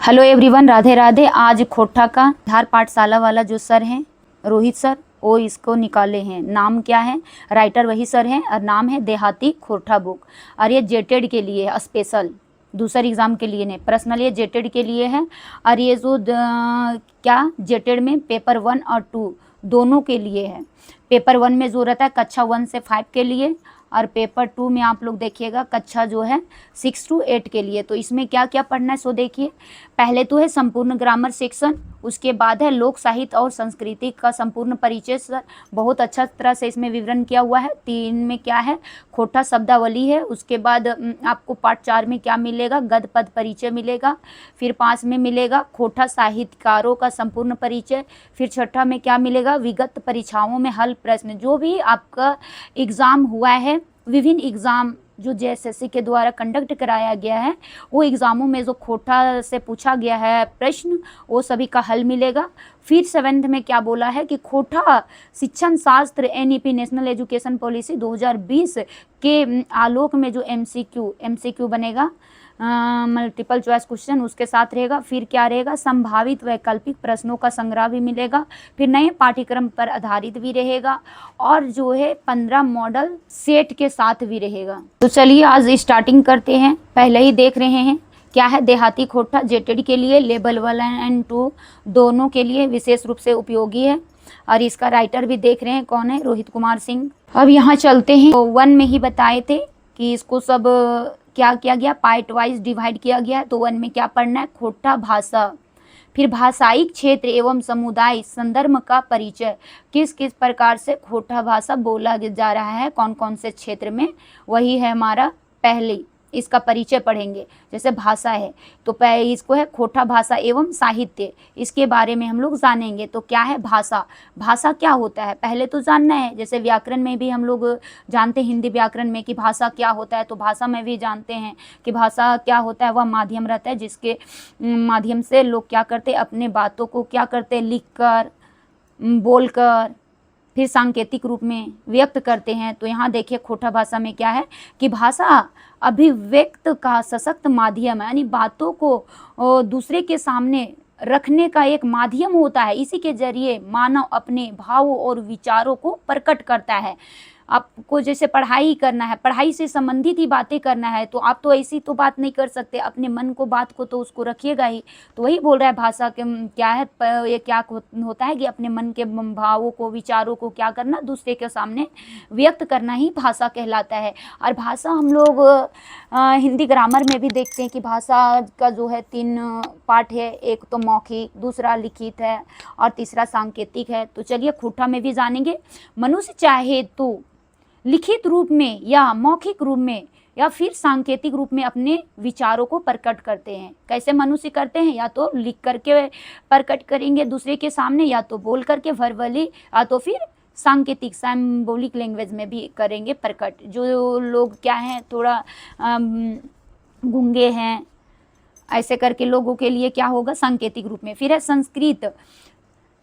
Hello everyone, Radhe Radhe. आज खोटा का धार पाठशाला वाला जो सर हैं रोहित सर, वो इसको निकाले हैं। नाम क्या है, राइटर वही सर हैं और नाम है देहाती खोटा बुक। और ये जेटेड के लिए है, स्पेशल दूसरे एग्ज़ाम के लिए नहीं, पर्सनल ये जेटेड के लिए है। और ये जो क्या जेटेड में पेपर 1 और 2 दोनों के लिए है। पेपर 1 में जो रहता है कक्षा 1 से 5 के लिए, और पेपर 2 में आप लोग देखिएगा कक्षा जो है 6 to 8 के लिए। तो इसमें क्या क्या पढ़ना है सो देखिए। पहले तो है संपूर्ण ग्रामर सेक्शन, उसके बाद है लोक साहित्य और संस्कृति का संपूर्ण परिचय। सर बहुत अच्छा तरह से इसमें विवरण किया हुआ है। 3 में क्या है, खोटा शब्दावली है। उसके बाद आपको पार्ट 4 में क्या मिलेगा, गद्य पद परिचय मिलेगा। फिर 5 में मिलेगा खोटा साहित्यकारों का संपूर्ण परिचय। फिर 6 में क्या मिलेगा, विगत परीक्षाओं में हल प्रश्न। जो भी आपका एग्ज़ाम हुआ है, विभिन्न एग्ज़ाम जो जेएसएससी के द्वारा कंडक्ट कराया गया है, वो एग्ज़ामों में जो खोटा से पूछा गया है प्रश्न, वो सभी का हल मिलेगा। फिर 7th में क्या बोला है कि खोटा शिक्षण शास्त्र एनईपी नेशनल एजुकेशन पॉलिसी 2020 के आलोक में जो एमसीक्यू बनेगा, मल्टीपल चॉइस क्वेश्चन उसके साथ रहेगा। फिर क्या रहेगा, संभावित वैकल्पिक प्रश्नों का संग्रह भी मिलेगा। फिर नए पाठ्यक्रम पर आधारित भी रहेगा, और जो है 15 मॉडल सेट के साथ भी रहेगा। तो चलिए आज स्टार्टिंग करते हैं। पहले ही देख रहे हैं क्या है, देहाती खोटा जेटेड के लिए लेवल 1 और 2 दोनों के लिए विशेष रूप से उपयोगी है। और इसका राइटर भी देख रहे हैं कौन है, रोहित कुमार सिंह। अब यहाँ चलते हैं। तो 1 में ही बताए थे कि इसको सब क्या किया गया, पार्ट वाइज डिवाइड किया गया है। तो 1 में क्या पढ़ना है, खोटा भाषा। फिर भाषाई क्षेत्र एवं समुदाय संदर्भ का परिचय, किस किस प्रकार से खोटा भाषा बोला जा रहा है कौन कौन से क्षेत्र में, वही है हमारा पहले। इसका परिचय पढ़ेंगे। जैसे भाषा है तो इसको है खोटा भाषा एवं साहित्य, इसके बारे में हम लोग जानेंगे। तो क्या है भाषा, भाषा क्या होता है पहले तो जानना है। जैसे व्याकरण में भी हम लोग जानते हैं, हिंदी व्याकरण में कि भाषा क्या होता है, तो भाषा में भी जानते हैं कि भाषा क्या होता है। वह माध्यम रहता है जिसके माध्यम से लोग क्या करते हैं, अपने बातों को क्या करते हैं, लिख कर, बोल कर, फिर सांकेतिक रूप में व्यक्त करते हैं। तो यहाँ देखिए खोटा भाषा में क्या है कि भाषा अभिव्यक्त का सशक्त माध्यम है, यानी बातों को दूसरे के सामने रखने का एक माध्यम होता है। इसी के जरिए मानव अपने भावों और विचारों को प्रकट करता है। आपको जैसे पढ़ाई करना है, पढ़ाई से संबंधित ही बातें करना है, तो आप तो ऐसी तो बात नहीं कर सकते, अपने मन को बात को तो उसको रखिएगा ही। तो वही बोल रहा है भाषा के क्या है, ये क्या होता है कि अपने मन के भावों को, विचारों को क्या करना, दूसरे के सामने व्यक्त करना ही भाषा कहलाता है। और भाषा हम लोग हिंदी ग्रामर में भी देखते हैं कि भाषा का जो है 3 पार्ट है, एक तो मौखिक, दूसरा लिखित है, और तीसरा सांकेतिक है। तो चलिए खोटा में भी जानेंगे। मनुष्य चाहे तो लिखित रूप में या मौखिक रूप में या फिर सांकेतिक रूप में अपने विचारों को प्रकट करते हैं। कैसे मनुष्य करते हैं, या तो लिख करके प्रकट करेंगे दूसरे के सामने, या तो बोल करके वर्बली, या तो फिर सांकेतिक सिंबॉलिक लैंग्वेज में भी करेंगे प्रकट। जो लोग क्या हैं, थोड़ा गूंगे हैं, ऐसे करके लोगों के लिए क्या होगा, सांकेतिक रूप में। फिर है संस्कृत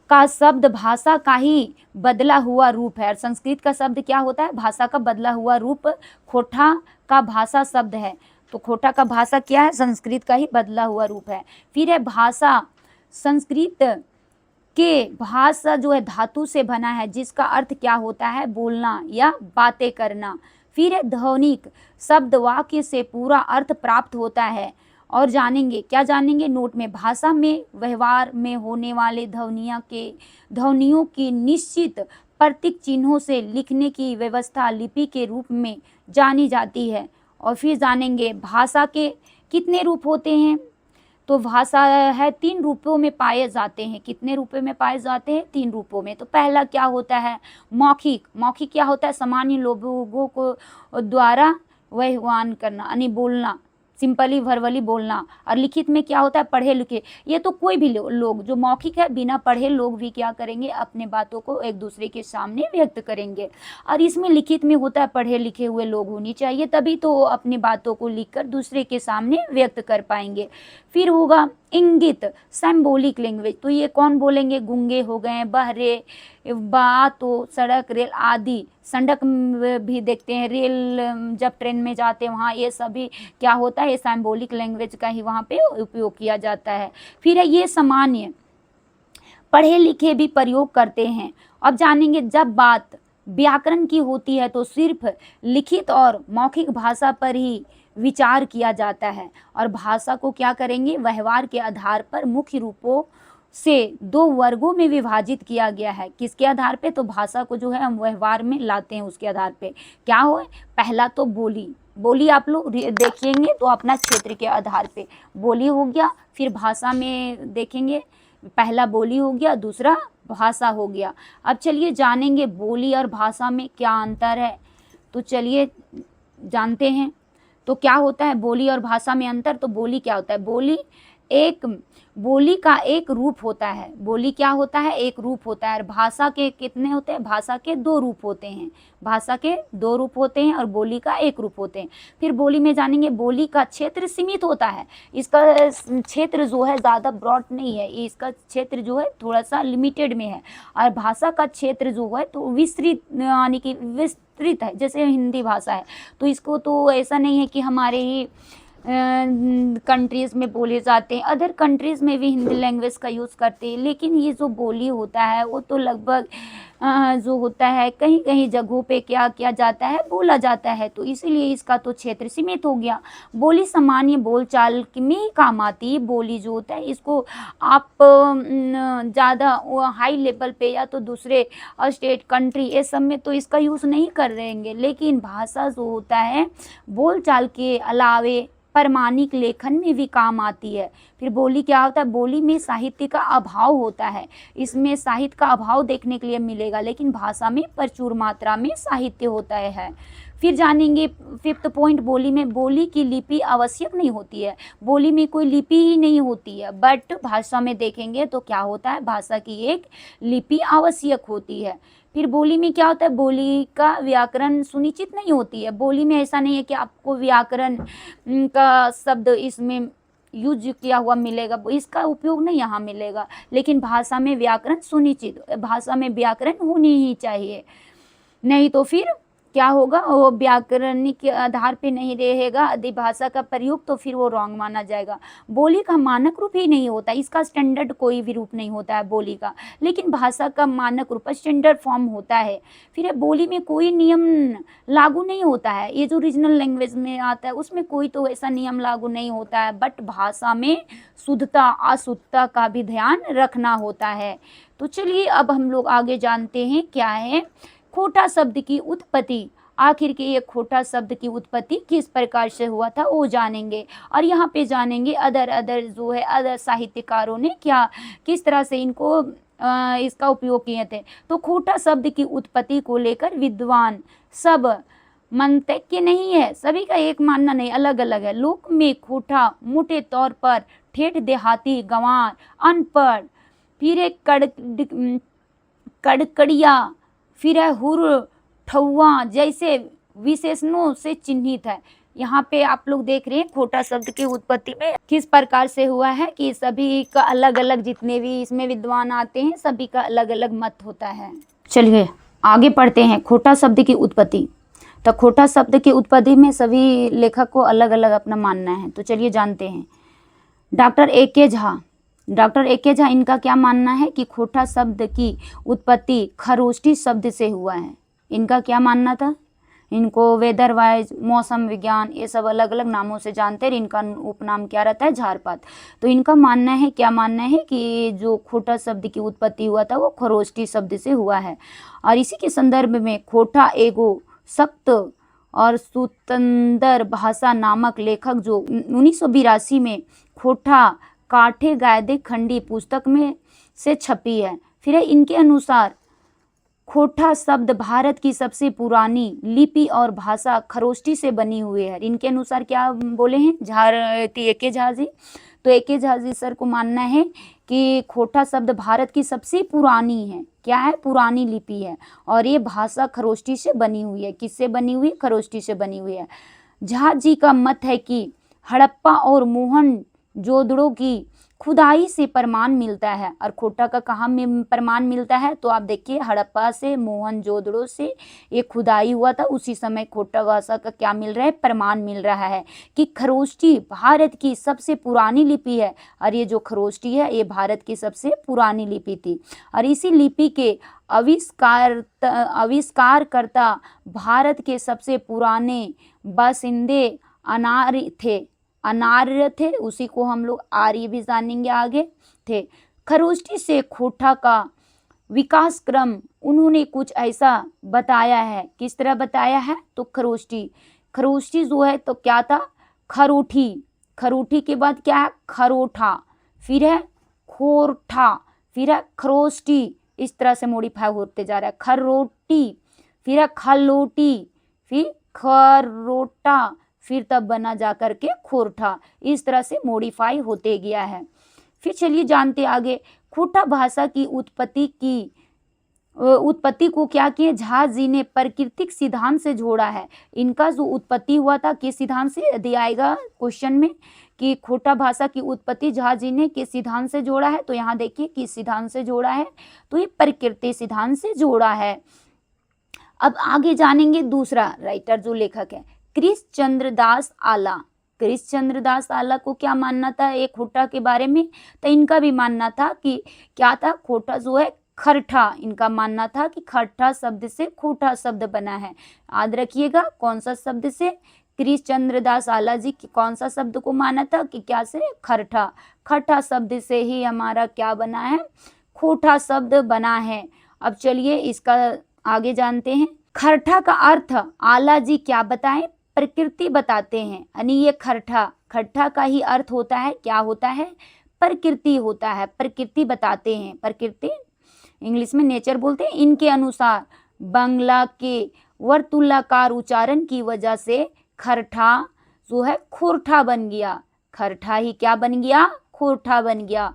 का शब्द भाषा का ही बदला हुआ रूप है। और संस्कृत का शब्द क्या होता है, भाषा का बदला हुआ रूप। खोटा का भाषा शब्द है, तो खोटा का भाषा क्या है, संस्कृत का ही बदला हुआ रूप है। फिर है भाषा, संस्कृत के भाषा जो है धातु से बना है, जिसका अर्थ क्या होता है, बोलना या बातें करना। फिर है ध्वनिक, शब्द वाक्य से पूरा अर्थ प्राप्त होता है। और जानेंगे, क्या जानेंगे नोट में, भाषा में व्यवहार में होने वाले ध्वनियों की निश्चित प्रतीक चिन्हों से लिखने की व्यवस्था लिपि के रूप में जानी जाती है। और फिर जानेंगे भाषा के कितने रूप होते हैं। तो भाषा है 3 रूपों में पाए जाते हैं। कितने रूपों में पाए जाते हैं, 3 रूपों में। तो पहला क्या होता है, मौखिक। मौखिक क्या होता है, सामान्य लोगों को द्वारा व्यवहार करना, यानी बोलना, सिंपली वर्बली बोलना। और लिखित में क्या होता है, पढ़े लिखे। ये तो कोई भी लोग, जो मौखिक है बिना पढ़े लोग भी क्या करेंगे, अपने बातों को एक दूसरे के सामने व्यक्त करेंगे। और इसमें लिखित में होता है पढ़े लिखे हुए लोग होनी चाहिए, तभी तो अपनी बातों को लिखकर दूसरे के सामने व्यक्त कर पाएंगे। फिर होगा इंगित सिंबॉलिक लैंग्वेज, तो ये कौन बोलेंगे, गूंगे हो गए, बहरे, बात तो सड़क रेल आदि, सड़क भी देखते हैं, रेल जब ट्रेन में जाते हैं वहाँ, ये सभी क्या होता है, ये सिंबॉलिक लैंग्वेज का ही वहाँ पे उपयोग किया जाता है। फिर है ये सामान्य पढ़े लिखे भी प्रयोग करते हैं। अब जानेंगे जब बात व्याकरण की होती है तो सिर्फ लिखित और मौखिक भाषा पर ही विचार किया जाता है और भाषा को क्या करेंगे, व्यवहार के आधार पर मुख्य रूपों से दो वर्गों में विभाजित किया गया है। किसके आधार पे, तो भाषा को जो है हम व्यवहार में लाते हैं उसके आधार पे। क्या हो, पहला तो बोली, बोली आप लोग देखेंगे तो अपना क्षेत्र के आधार पे बोली हो गया, फिर भाषा में देखेंगे पहला बोली हो गया, दूसरा भाषा हो गया। अब चलिए जानेंगे बोली और भाषा में क्या अंतर है, तो चलिए जानते हैं। तो क्या होता है बोली और भाषा में अंतर, तो बोली क्या होता है, बोली का एक रूप होता है, बोली क्या होता है, एक रूप होता है। और भाषा के कितने होते हैं, भाषा के दो रूप होते हैं, भाषा के दो रूप होते हैं और बोली का एक रूप होते हैं। फिर बोली में जानेंगे, बोली का क्षेत्र सीमित होता है, इसका क्षेत्र जो है ज़्यादा ब्रॉड नहीं है, इसका क्षेत्र जो है थोड़ा सा लिमिटेड में है। और भाषा का क्षेत्र जो है तो विस्तृत, यानी कि विस्तृत है, जैसे हिंदी भाषा है तो इसको तो ऐसा नहीं है कि हमारे ही कंट्रीज़ में बोले जाते हैं, अदर कंट्रीज़ में भी हिंदी लैंग्वेज का यूज़ करते हैं, लेकिन ये जो बोली होता है वो तो लगभग जो होता है कहीं कहीं जगहों पे क्या किया जाता है, बोला जाता है, तो इसीलिए इसका तो क्षेत्र सीमित हो गया। बोली सामान्य बोलचाल में ही काम आती है। बोली जो होता है इसको आप ज़्यादा हाई लेवल पे या तो दूसरे स्टेट, कंट्री, ये सब में तो इसका यूज़ नहीं कर देंगे, लेकिन भाषा जो होता है बोलचाल के अलावे प्रमाणिक लेखन में भी काम आती है। फिर बोली क्या होता है, बोली में साहित्य का अभाव होता है, इसमें साहित्य का अभाव देखने के लिए मिलेगा, लेकिन भाषा में प्रचुर मात्रा में साहित्य होता है। फिर जानेंगे 5th पॉइंट, बोली में बोली की लिपि आवश्यक नहीं होती है, बोली में कोई लिपि ही नहीं होती है, बट भाषा में देखेंगे तो क्या होता है, भाषा की एक लिपि आवश्यक होती है। फिर बोली में क्या होता है, बोली का व्याकरण सुनिश्चित नहीं होती है, बोली में ऐसा नहीं है कि आपको व्याकरण का शब्द इसमें यूज किया हुआ मिलेगा, इसका उपयोग नहीं यहाँ मिलेगा, लेकिन भाषा में व्याकरण सुनिश्चित, भाषा में व्याकरण होनी ही चाहिए, नहीं तो फिर क्या होगा, वो व्याकरणिक के आधार पे नहीं रहेगा अधिभाषा का प्रयोग, तो फिर वो रॉन्ग माना जाएगा। बोली का मानक रूप ही नहीं होता, इसका स्टैंडर्ड कोई भी रूप नहीं होता है बोली का, लेकिन भाषा का मानक रूप स्टैंडर्ड फॉर्म होता है। फिर बोली में कोई नियम लागू नहीं होता है, ये जो रीजनल लैंग्वेज में आता है उसमें कोई तो ऐसा नियम लागू नहीं होता है, बट भाषा में शुद्धता अशुद्धता का भी ध्यान रखना होता है। तो चलिए अब हम लोग आगे जानते हैं क्या है खोटा शब्द की उत्पत्ति। आखिर के ये खोटा शब्द की उत्पत्ति किस प्रकार से हुआ था वो जानेंगे, और यहाँ पे जानेंगे अदर जो है अदर साहित्यकारों ने क्या किस तरह से इनको इसका उपयोग किए थे। तो खोटा शब्द की उत्पत्ति को लेकर विद्वान सब मंतव्य नहीं है, सभी का एक मानना नहीं, अलग अलग है। लोक में खोटा मोटे तौर पर ठेठ देहाती गंवार अनपढ़, फिर एक कड़कड़िया, फिर है हुर ठौआ जैसे विशेषणों से चिन्हित है। यहाँ पे आप लोग देख रहे हैं खोटा शब्द की उत्पत्ति में किस प्रकार से हुआ है कि सभी का अलग अलग, जितने भी इसमें विद्वान आते हैं सभी का अलग अलग मत होता है। चलिए आगे पढ़ते हैं खोटा शब्द की उत्पत्ति। तो खोटा शब्द की उत्पत्ति में सभी लेखक को अलग अलग अपना मानना है, तो चलिए जानते हैं। डॉक्टर ए के झा इनका क्या मानना है कि खोटा शब्द की उत्पत्ति खरोष्टी शब्द से हुआ है। इनका क्या मानना था, इनको वेदर वाइज, मौसम विज्ञान, ये सब अलग अलग नामों से जानते हैं, इनका उपनाम क्या रहता है, झारपात। तो इनका मानना है, क्या मानना है कि जो खोटा शब्द की उत्पत्ति हुआ था वो खरोष्टी शब्द से हुआ है। और इसी के संदर्भ में खोटा एगो सख्त और सुतंदर भाषा नामक लेखक जो 1982 में खोटा काठे गायदे खंडी पुस्तक में से छपी है। फिर इनके अनुसार खोटा शब्द भारत की सबसे पुरानी लिपि और भाषा खरोष्टी से बनी हुई है। इनके अनुसार क्या बोले हैं ए के झा जी, तो ए के झा जी सर को मानना है कि खोटा शब्द भारत की सबसे पुरानी है, क्या है, पुरानी लिपि है, और ये भाषा खरोष्टी से बनी हुई है। किससे बनी हुई, खरोष्टी से बनी हुई है। झा जी का मत है कि हड़प्पा और मोहन जोदड़ो की खुदाई से प्रमाण मिलता है। और खोटा का कहाँ में प्रमाण मिलता है, तो आप देखिए हड़प्पा से, मोहनजोदड़ो से ये खुदाई हुआ था, उसी समय खोटा भाषा का क्या मिल रहा है, प्रमाण मिल रहा है कि खरोष्टी भारत की सबसे पुरानी लिपि है। और ये जो खरोष्टी है ये भारत की सबसे पुरानी लिपि थी। और इसी लिपि के आविष्कारकर्ता भारत के सबसे पुराने बासिंदे अनार्य थे, उसी को हम लोग आर्य भी जानेंगे आगे थे। खरोष्टी से खोटा का विकास क्रम उन्होंने कुछ ऐसा बताया है। किस तरह बताया है, तो खरोष्टी जो है तो क्या था, खरोठी के बाद क्या है, खरोठा, फिर है खोरठा, फिर है खरोष्टी, इस तरह से मॉडिफाई होते जा रहा है। खरोटी, फिर है खलोटी, फिर खरोटा, फिर तब बना जा करके खोरठा, इस तरह से मॉडिफाई होते गया है। फिर चलिए जानते आगे, खोटा भाषा की उत्पत्ति को क्या किए, झा जी ने प्राकृतिक सिद्धांत से जोड़ा है। इनका जो उत्पत्ति हुआ था किस सिद्धांत से, दिया आएगा क्वेश्चन में कि खोटा भाषा की उत्पत्ति झा जी ने किस सिद्धांत से जोड़ा है, तो यहाँ देखिए किस सिद्धांत से जोड़ा है, तो ये प्राकृतिक सिद्धांत से जोड़ा है। अब आगे जानेंगे दूसरा राइटर जो लेखक है, कृष्णचंद्र दास आला। कृष्णचंद्र दास आला को क्या मानना था एक खोटा के बारे में, तो इनका भी मानना था कि क्या था, खोटा जो है खरठा, इनका मानना था कि खरठा शब्द से खोटा शब्द बना है। याद रखिएगा कौन सा शब्द से, कृष्णचंद्र दास आला जी कौन सा शब्द को माना था कि क्या से, खरठा, खरठा शब्द से ही हमारा क्या बना है, खोटा शब्द बना है। अब चलिए इसका आगे जानते हैं। खरठा का अर्थ आला जी क्या बताएं, प्रकृति बताते हैं। यानी ये खरठा का ही अर्थ होता है, क्या होता है, प्रकृति होता है, प्रकृति बताते हैं, प्रकृति इंग्लिश में नेचर बोलते हैं। इनके अनुसार बांग्ला के वर्तुलाकार उच्चारण की वजह से खरठा जो है खोरठा बन गया, खरठा ही क्या बन गया, खोरठा बन गया।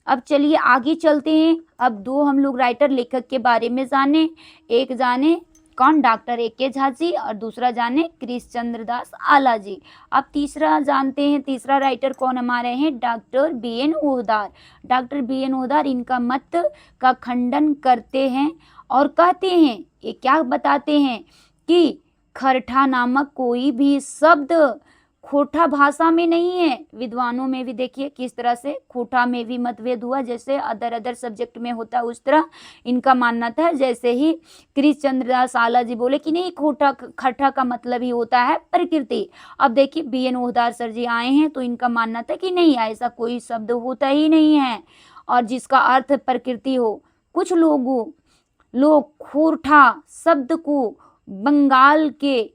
अब चलिए आगे चलते हैं। अब दो हम लोग राइटर लेखक के बारे में जाने, एक जाने कौन, डॉक्टर ए.के. झा जी, और दूसरा जाने कृष्णचंद्र दास आला जी। अब तीसरा जानते हैं, तीसरा राइटर कौन हमारे हैं, doctor BN. Ohdar. Doctor BN. Ohdar इनका मत का खंडन करते हैं और कहते हैं, ये क्या बताते हैं कि खरठा नामक कोई भी शब्द खोटा भाषा में नहीं है। विद्वानों में भी देखिए किस तरह से खोटा में भी मतभेद हुआ, जैसे अदर सब्जेक्ट में होता है उस तरह इनका मानना था। जैसे ही कृष्णचंद्र दास आला जी बोले कि नहीं, खरठा का मतलब ही होता है प्रकृति। अब देखिए बी.एन. ओहदार सर जी आए हैं तो इनका मानना था कि नहीं, ऐसा कोई शब्द होता ही नहीं है और जिसका अर्थ प्रकृति हो। कुछ लोग खोरठा शब्द को बंगाल के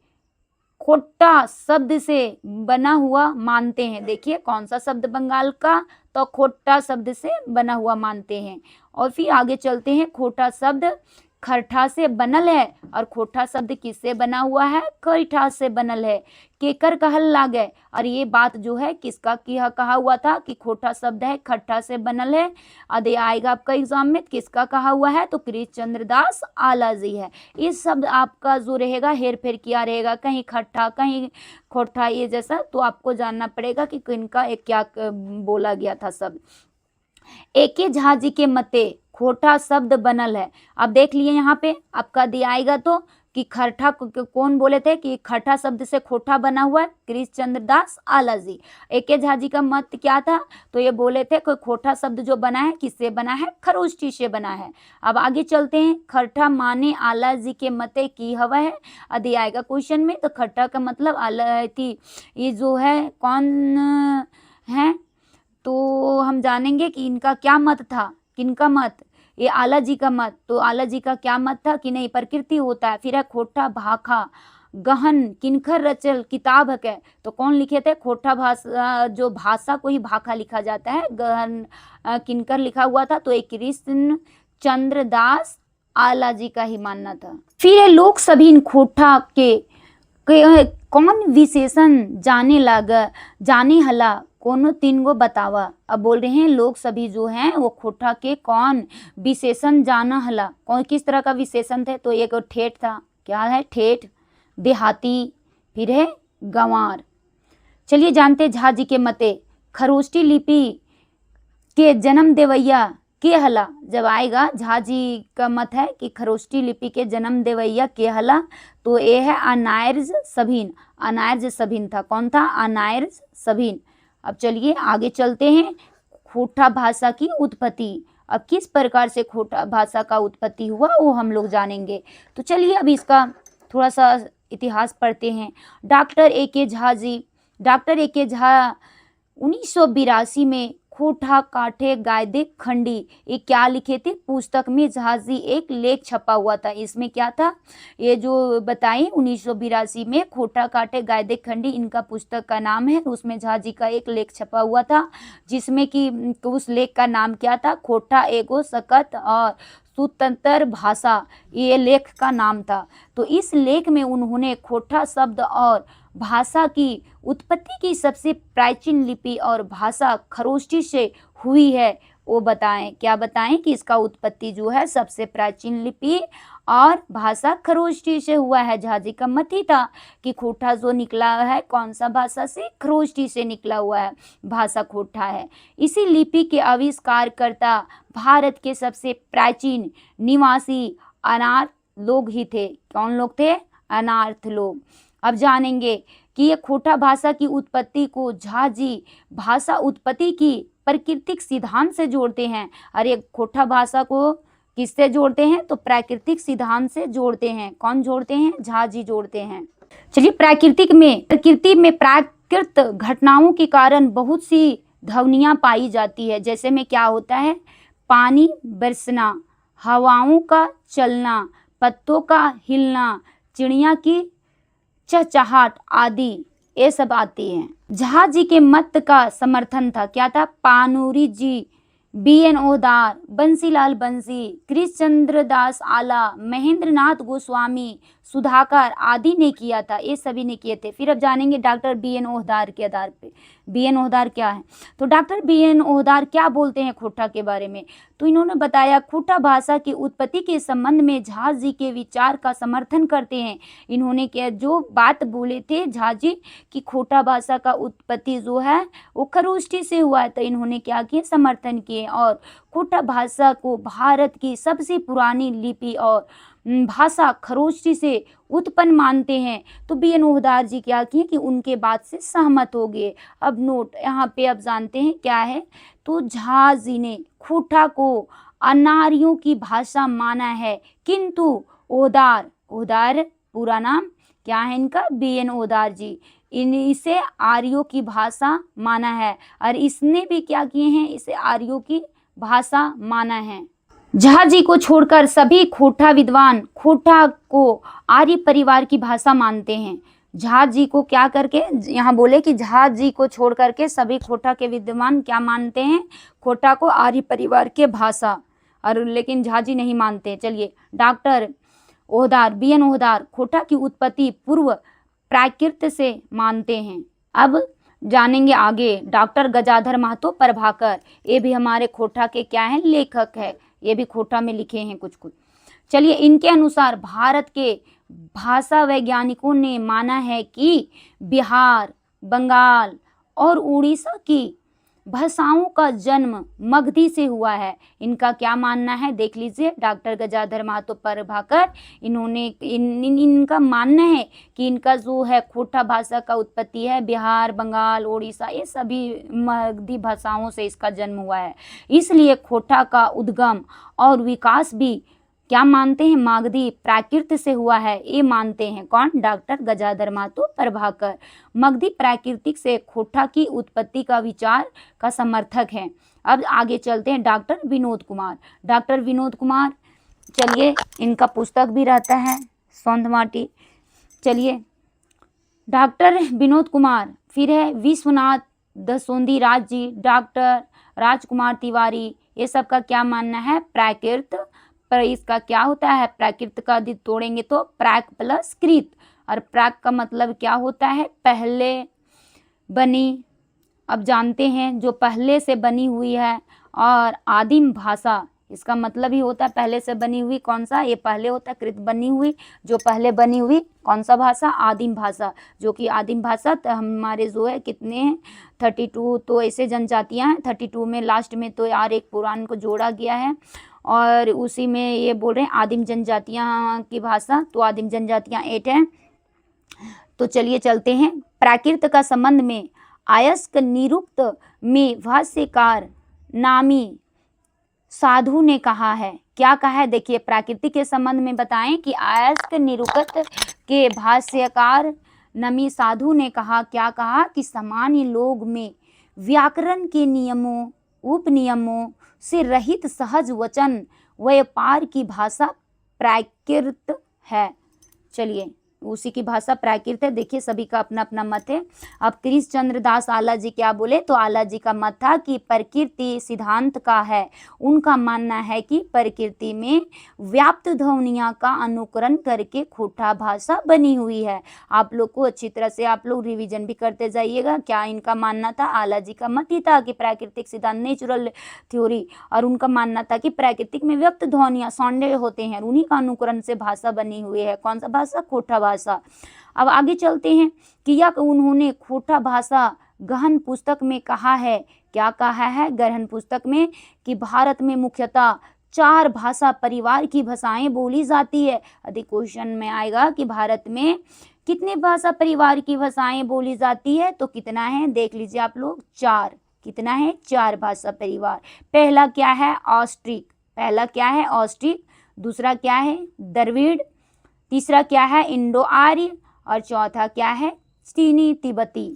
खोटा शब्द से बना हुआ मानते हैं। देखिए कौन सा शब्द बंगाल का, तो खोटा शब्द से बना हुआ मानते हैं। और फिर आगे चलते हैं, खोटा शब्द खरठा से बनल है और खोटा शब्द किससे बना हुआ है, खरठा से बनल है। केकर कहल लागे, और ये बात जो है किसका कहा हुआ था कि खोटा शब्द है खट्टा से बनल है, अदे आएगा आपका एग्जाम में, किसका कहा हुआ है, तो कृष्णचंद्र दास आला जी है। इस शब्द आपका जो रहेगा हेर फेर किया रहेगा, कहीं खट्टा कहीं खोटा, ये जैसा, तो आपको जानना पड़ेगा कि इनका एक क्या बोला गया था शब्द। ए.के. झा जी के मते खोटा शब्द बनल है। अब देख लिए यहाँ पे आपका दिया आएगा तो कि खरठा कौन बोले थे कि खरठा शब्द से खोटा बना हुआ है, कृष्णचंद्र दास आला जी। ए.के. झा जी का मत क्या था, तो ये बोले थे कोई खोटा शब्द जो बना है किससे बना है, खरोष्टी से बना है। अब आगे चलते हैं, खरठा माने आला जी के मते की हवा है, अभी आएगा क्वेश्चन में। तो खरठा का मतलब आला थी, ये जो है कौन है, तो हम जानेंगे कि इनका क्या मत था, किनका मत, ये आला जी का मत। तो आला जी का क्या मत था कि नहीं प्रकृति होता है। फिर है खोटा भाखा गहन किनखर रचल किताब है, तो कौन लिखे थे, खोटा भाषा, जो भाषा को ही भाखा लिखा जाता है, गहन किनकर लिखा हुआ था, तो एक कृष्णचंद्र दास आला जी का ही मानना था। फिर है लोग सभी इन खोटा के कौन विशेषण जाने हला, कोनो तीन गो बतावा। अब बोल रहे हैं लोग सभी जो हैं वो खोटा के कौन विशेषण जाना हला, कौन किस तरह का विशेषण थे, तो एक ठेठ था, क्या है, ठेठ, देहाती, फिर है गंवार। चलिए जानते झा जी के मते खरोष्टी लिपि के जन्म देवैया के हला, जब आएगा झा जी का मत है कि खरोष्टी लिपि के जन्म देवैया के हला, तो ये है अनायर्ज सभीन। अनायर्ज सभीन था, कौन था? अनायर्ज सभीन। अब चलिए आगे चलते हैं। खोटा भाषा की उत्पत्ति, अब किस प्रकार से खोटा भाषा का उत्पत्ति हुआ वो हम लोग जानेंगे। तो चलिए अब इसका थोड़ा सा इतिहास पढ़ते हैं। डॉक्टर ए के झा जी, डॉक्टर ए के झा 1982 में खोटा काठे गायदे खंडी, ये क्या लिखे थे? पुस्तक में झा जी एक लेख छपा हुआ था। इसमें क्या था ये जो बताएं, 1982 में खोटा काठे गायदे खंडी इनका पुस्तक का नाम है। उसमें झा जी का एक लेख छपा हुआ था, जिसमें कि उस लेख का नाम क्या था? खोटा एगो सकत और स्वतंत्र भाषा, ये लेख का नाम था। तो इस लेख में उन्होंने खोटा शब्द और भाषा की उत्पत्ति की सबसे प्राचीन लिपि और भाषा खरोष्टी से हुई है वो बताएं। क्या बताएं? कि इसका उत्पत्ति जो है सबसे प्राचीन लिपि और भाषा खरोष्टी से हुआ है। झा जी का मत ही था कि खोटा जो निकला है कौन सा भाषा से? खरोष्टी से निकला हुआ है भाषा खोटा है। इसी लिपि के आविष्कारकर्ता भारत के सबसे प्राचीन निवासी अनार्थ लोग ही थे। कौन लोग थे? अनार्थ लोग। अब जानेंगे कि ये खोटा भाषा की उत्पत्ति को झा जी भाषा उत्पत्ति की प्राकृतिक सिद्धांत से जोड़ते हैं। और ये खोटा भाषा को किससे जोड़ते हैं? तो प्राकृतिक सिद्धांत से जोड़ते हैं। कौन जोड़ते हैं? झा जी जोड़ते हैं। चलिए, प्रकृति में प्राकृत घटनाओं के कारण बहुत सी ध्वनियाँ पाई जाती है। जैसे में क्या होता है? पानी बरसना, हवाओं का चलना, पत्तों का हिलना, चिड़िया की चहचहाट आदि ये सब आती हैं। झा जी के मत का समर्थन था। क्या था? पानूरी जी, BN ओहदार, बंसीलाल बंसी, कृष्णचंद्र दास आला, महेंद्र नाथ गोस्वामी, सुधाकर आदि ने किया था। ये सभी ने किए थे। फिर अब जानेंगे डॉक्टर BN ओहदार के आधार पे। BN ओहदार क्या है? तो डॉक्टर BN ओहदार क्या बोलते हैं खोटा के बारे में? तो इन्होंने बताया खोटा भाषा की उत्पत्ति के संबंध में झा जी के विचार का समर्थन करते हैं। इन्होंने क्या जो बात बोले थे झा जी कि खोटा भाषा का उत्पत्ति जो है वो खरोष्टी से हुआ है, तो इन्होंने क्या किया? समर्थन किए और खोटा भाषा को भारत की सबसे पुरानी लिपि और भाषा खरोष्टी से उत्पन्न मानते हैं। तो BN ओहदार जी क्या किए कि उनके बात से सहमत हो गए। अब नोट यहाँ पे अब जानते हैं क्या है। तो झा जी ने खोटा को अनार्यों की भाषा माना है, किंतु ओहदार पूरा नाम क्या है इनका? BN ओहदार जी, इसे आर्यों की भाषा माना है और इसने भी क्या किए हैं? इसे आर्यों की भाषा माना है। झा जी को छोड़कर सभी खोटा विद्वान खोटा को आर्य परिवार की भाषा मानते हैं। झा जी को क्या करके यहाँ बोले कि झा जी को छोड़ करके सभी खोटा के विद्वान क्या मानते हैं? खोटा को आर्य परिवार के भाषा, और लेकिन झा जी नहीं मानते। चलिए, डॉक्टर ओहदार BN ओहदार खोटा की उत्पत्ति पूर्व प्राकृत से मानते हैं। अब जानेंगे आगे डॉक्टर गजाधर महतो प्रभाकर, ये भी हमारे खोटा के क्या है? लेखक है। ये भी खोटा में लिखे हैं कुछ कुछ। चलिए, इनके अनुसार भारत के भाषा वैज्ञानिकों ने माना है कि बिहार, बंगाल और उड़ीसा की भाषाओं का जन्म मगधी से हुआ है। इनका क्या मानना है? देख लीजिए, डॉक्टर गजाधर महतो प्रभाकर, इन्होंने इनका मानना है कि इनका जो है खोटा भाषा का उत्पत्ति है बिहार, बंगाल, उड़ीसा, ये सभी मगधी भाषाओं से इसका जन्म हुआ है। इसलिए खोटा का उद्गम और विकास भी क्या मानते हैं? मगधी प्राकृत से हुआ है, ये मानते हैं। कौन? डॉक्टर गजाधर महतो प्रभाकर मगधी प्राकृतिक से खोटा की उत्पत्ति का विचार का समर्थक हैं। अब आगे चलते हैं डॉक्टर विनोद कुमार। डॉक्टर विनोद कुमार, चलिए, इनका पुस्तक भी रहता है सौंध माटी। चलिए, डॉक्टर विनोद कुमार, फिर है विश्वनाथ दसोंदी राज जी, डॉक्टर राजकुमार तिवारी, ये सब का क्या मानना है? प्राकृत। पर इसका क्या होता है? प्राकृत का यदि तोड़ेंगे तो प्राक प्लस कृत, और प्राक का मतलब क्या होता है? पहले बनी। अब जानते हैं जो पहले से बनी हुई है, और आदिम भाषा इसका मतलब ही होता है पहले से बनी हुई। कौन सा? ये पहले होता है कृत बनी हुई, जो पहले बनी हुई कौन सा भाषा? आदिम भाषा, जो कि आदिम भाषा तो हमारे जो है कितने हैं 32 तो ऐसे जनजातियां हैं। 32 में लास्ट में तो यार एक पुराण को जोड़ा गया है और उसी में ये बोल रहे हैं आदिम जनजातियां की भाषा, तो आदिम जनजातियां 8 हैं। तो चलिए चलते हैं। प्राकृत का संबंध में अयस्क निरुक्त में भाष्यकार नामी साधु ने कहा है। क्या कहा है? देखिए प्राकृतिक के संबंध में बताएं कि अयस्क निरुक्त के भाष्यकार नमी साधु ने कहा। क्या कहा? कि सामान्य लोग में व्याकरण के नियमों उपनियमों से रहित सहज वचन व्यापार की भाषा प्राकृत है। चलिए उसी की भाषा प्राकृत है। देखिए सभी का अपना अपना मत है। अब कृष्ण चंद्र दास आला जी क्या बोले? तो आला जी का मत था कि प्रकृति सिद्धांत का है। उनका मानना है कि प्रकृति में व्याप्त ध्वनियाँ का अनुकरण करके खोटा भाषा बनी हुई है। आप लोग को अच्छी तरह से आप लोग रिवीजन भी करते जाइएगा। क्या इनका मानना था? आला जी का मत ही था कि प्राकृतिक सिद्धांत नेचुरल थ्योरी, और उनका मानना था कि प्राकृतिक में व्यक्त ध्वनियाँ सौंदर्य होते हैं, उन्हीं का अनुकरण से भाषा बनी हुई है। कौन सा भाषा? खोटा भाषा। अब आगे चलते हैं कि यह उन्होंने खोटा भाषा गहन पुस्तक में कहा है। क्या कहा है गहन पुस्तक में? कि भारत में मुख्यतः 4 भाषा परिवार की भाषाएं बोली जाती है। यदि क्वेश्चन में आएगा कि भारत में कितने भाषा परिवार की भाषाएं बोली जाती है, तो कितना है देख लीजिए आप लोग, 4। कितना है? 4 भाषा परिवार। पहला क्या है? ऑस्ट्रिक। पहला क्या है? ऑस्ट्रिक। दूसरा क्या है? द्रविड़। तीसरा क्या है? इंडो आर्य। और चौथा क्या है? चीनी तिब्बती।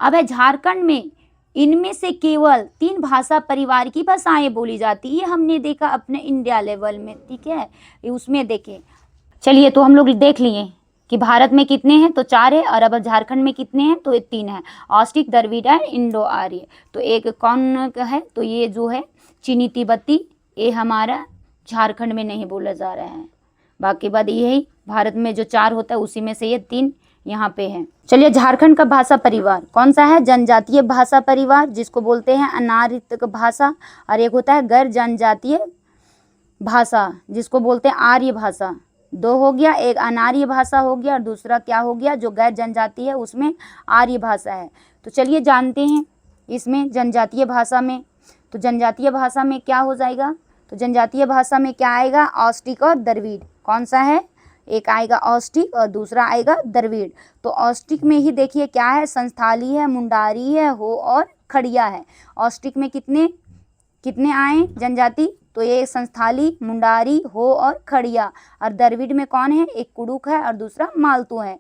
अब है झारखंड में इनमें से केवल 3 भाषा परिवार की भाषाएं बोली जाती है। ये हमने देखा अपने इंडिया लेवल में, ठीक है, ये उसमें देखे। चलिए तो हम लोग देख लिए कि भारत में कितने हैं, तो 4 है। और अब झारखंड में कितने हैं, तो ये 3 है, ऑस्ट्रिक, द्रविड़, इंडो आर्य। तो एक कौन का है? तो ये जो है चीनी तिब्बती, ये हमारा झारखंड में नहीं बोला जा रहा है। बाकी बात यही भारत में जो 4 होता है उसी में से ये 3 यहाँ पे है। चलिए झारखंड का भाषा परिवार कौन सा है? जनजातीय भाषा परिवार, जिसको बोलते हैं अनार्यिक भाषा, और एक होता है गैर जनजातीय भाषा, जिसको बोलते हैं आर्य भाषा। 2 हो गया, एक अनार्य भाषा हो गया और दूसरा क्या हो गया? जो गैर जनजातीय है उसमें आर्य भाषा है। तो चलिए जानते हैं इसमें जनजातीय भाषा में। तो जनजातीय भाषा में क्या हो जाएगा? तो जनजातीय भाषा में क्या आएगा? ऑस्ट्रिक और द्रविड़। कौन सा है? एक आएगा ऑस्ट्रिक और दूसरा आएगा द्रविड़। तो ऑस्ट्रिक में ही देखिए क्या है? संस्थाली है, मुंडारी है, हो और खड़िया है। ऑस्ट्रिक में कितने आए जनजाति? तो ये संस्थाली, मुंडारी, हो और खड़िया। और द्रविड़ में कौन है? एक कुड़ुक है और दूसरा मालतू है।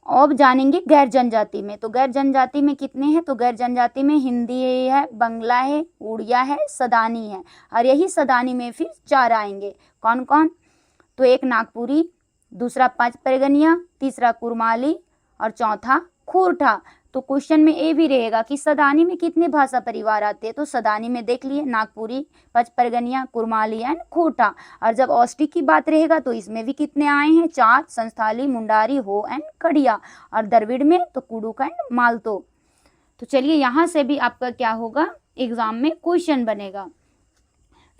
अब जानेंगे गैर जनजाति में। तो गैर जनजाति में कितने हैं? तो गैर जनजाति में हिंदी है, बंगला है, उड़िया है, सदानी है। और यही सदानी में फिर 4 आएंगे। कौन कौन? तो एक नागपुरी, दूसरा 5 परगनिया, तीसरा कुरमाली और चौथा खोरठा। तो क्वेश्चन में ये भी रहेगा कि सदानी में कितने भाषा परिवार आते हैं? तो सदानी में देख लिए नागपुरी, 5 परगनिया, कुरमाली एंड खोरठा। और जब ऑस्ट्रिक की बात रहेगा तो इसमें भी कितने आए हैं? 4, संस्थाली, मुंडारी, हो एंड खड़िया। और द्रविड़ में तो कुड़ुक एंड मालतो। तो चलिए यहाँ से भी आपका क्या होगा? एग्जाम में क्वेश्चन बनेगा।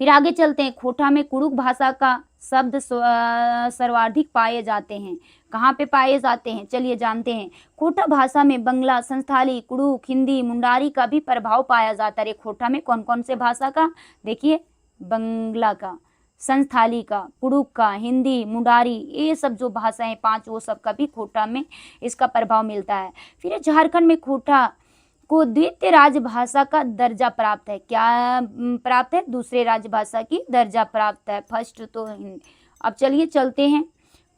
फिर आगे चलते हैं। खोटा में कुड़ुक भाषा का शब्द सर्वाधिक पाए जाते हैं। कहाँ पे पाए जाते हैं? चलिए जानते हैं। खोटा भाषा में बंगला, संस्थाली, कुड़ुक, हिंदी, मुंडारी का भी प्रभाव पाया जाता है। खोटा में कौन कौन से भाषा का? देखिए बंगला का, संस्थाली का, कुड़ुक का, हिंदी, मुंडारी, ये सब जो भाषाएं 5 वो सब का भी खोटा में इसका प्रभाव मिलता है। फिर झारखंड में खोटा को द्वितीय राजभाषा का दर्जा प्राप्त है। क्या प्राप्त है? दूसरे राजभाषा की दर्जा प्राप्त है। फर्स्ट तो अब चलिए चलते हैं।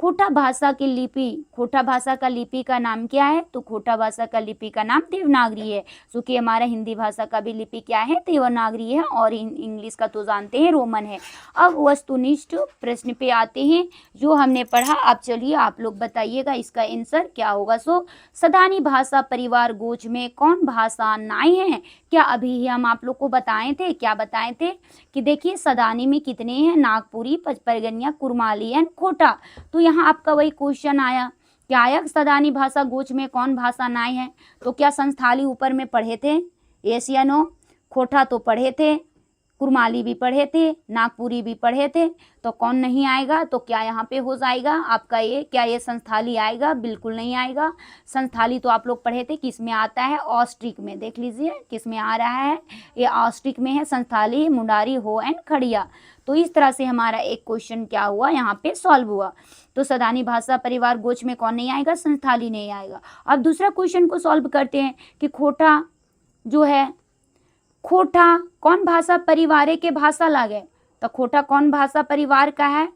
खोटा भाषा की लिपि, खोटा भाषा का लिपि का नाम क्या है? तो खोटा भाषा का लिपि का नाम देवनागरी है। क्योंकि हमारा हिंदी भाषा का भी लिपि क्या है? देवनागरी है। और इंग्लिश का तो जानते हैं रोमन है। अब वस्तुनिष्ठ प्रश्न पे आते हैं जो हमने पढ़ा। अब चलिए आप लोग बताइएगा इसका आंसर क्या होगा। सो सदानी भाषा परिवार गोच में कौन भाषा नाई है? क्या अभी ही हम आप लोग को बताए थे? क्या बताए थे कि देखिए सदानी में कितने हैं? नागपुरी, 5 परगनिया, कुरमाली एंड खोटा। तो यहाँ आपका वही क्वेश्चन आया, क्या आया? सदानी भाषा गोच में कौन भाषा नाई है? तो क्या संस्थाली ऊपर में पढ़े थे? यस या नो? खोटा तो पढ़े थे, कुरमाली भी पढ़े थे, नागपुरी भी पढ़े थे, तो कौन नहीं आएगा? तो क्या यहाँ पे हो जाएगा आपका ये, क्या ये संस्थाली आएगा? बिल्कुल नहीं आएगा। संस्थाली तो आप लोग पढ़े थे, किस में आता है? ऑस्ट्रिक में। देख लीजिए किस में आ रहा है, ये ऑस्ट्रिक में है। संस्थाली, मुंडारी, हो एंड खड़िया। तो इस तरह से हमारा एक क्वेश्चन क्या हुआ यहाँ पे सॉल्व हुआ। तो सदानी भाषा परिवार गोच में कौन नहीं आएगा? संस्थाली नहीं आएगा। अब दूसरा क्वेश्चन को सॉल्व करते हैं कि खोटा जो है, खोटा कौन भाषा परिवार के भाषा लागे? तो खोटा कौन भाषा परिवार का है?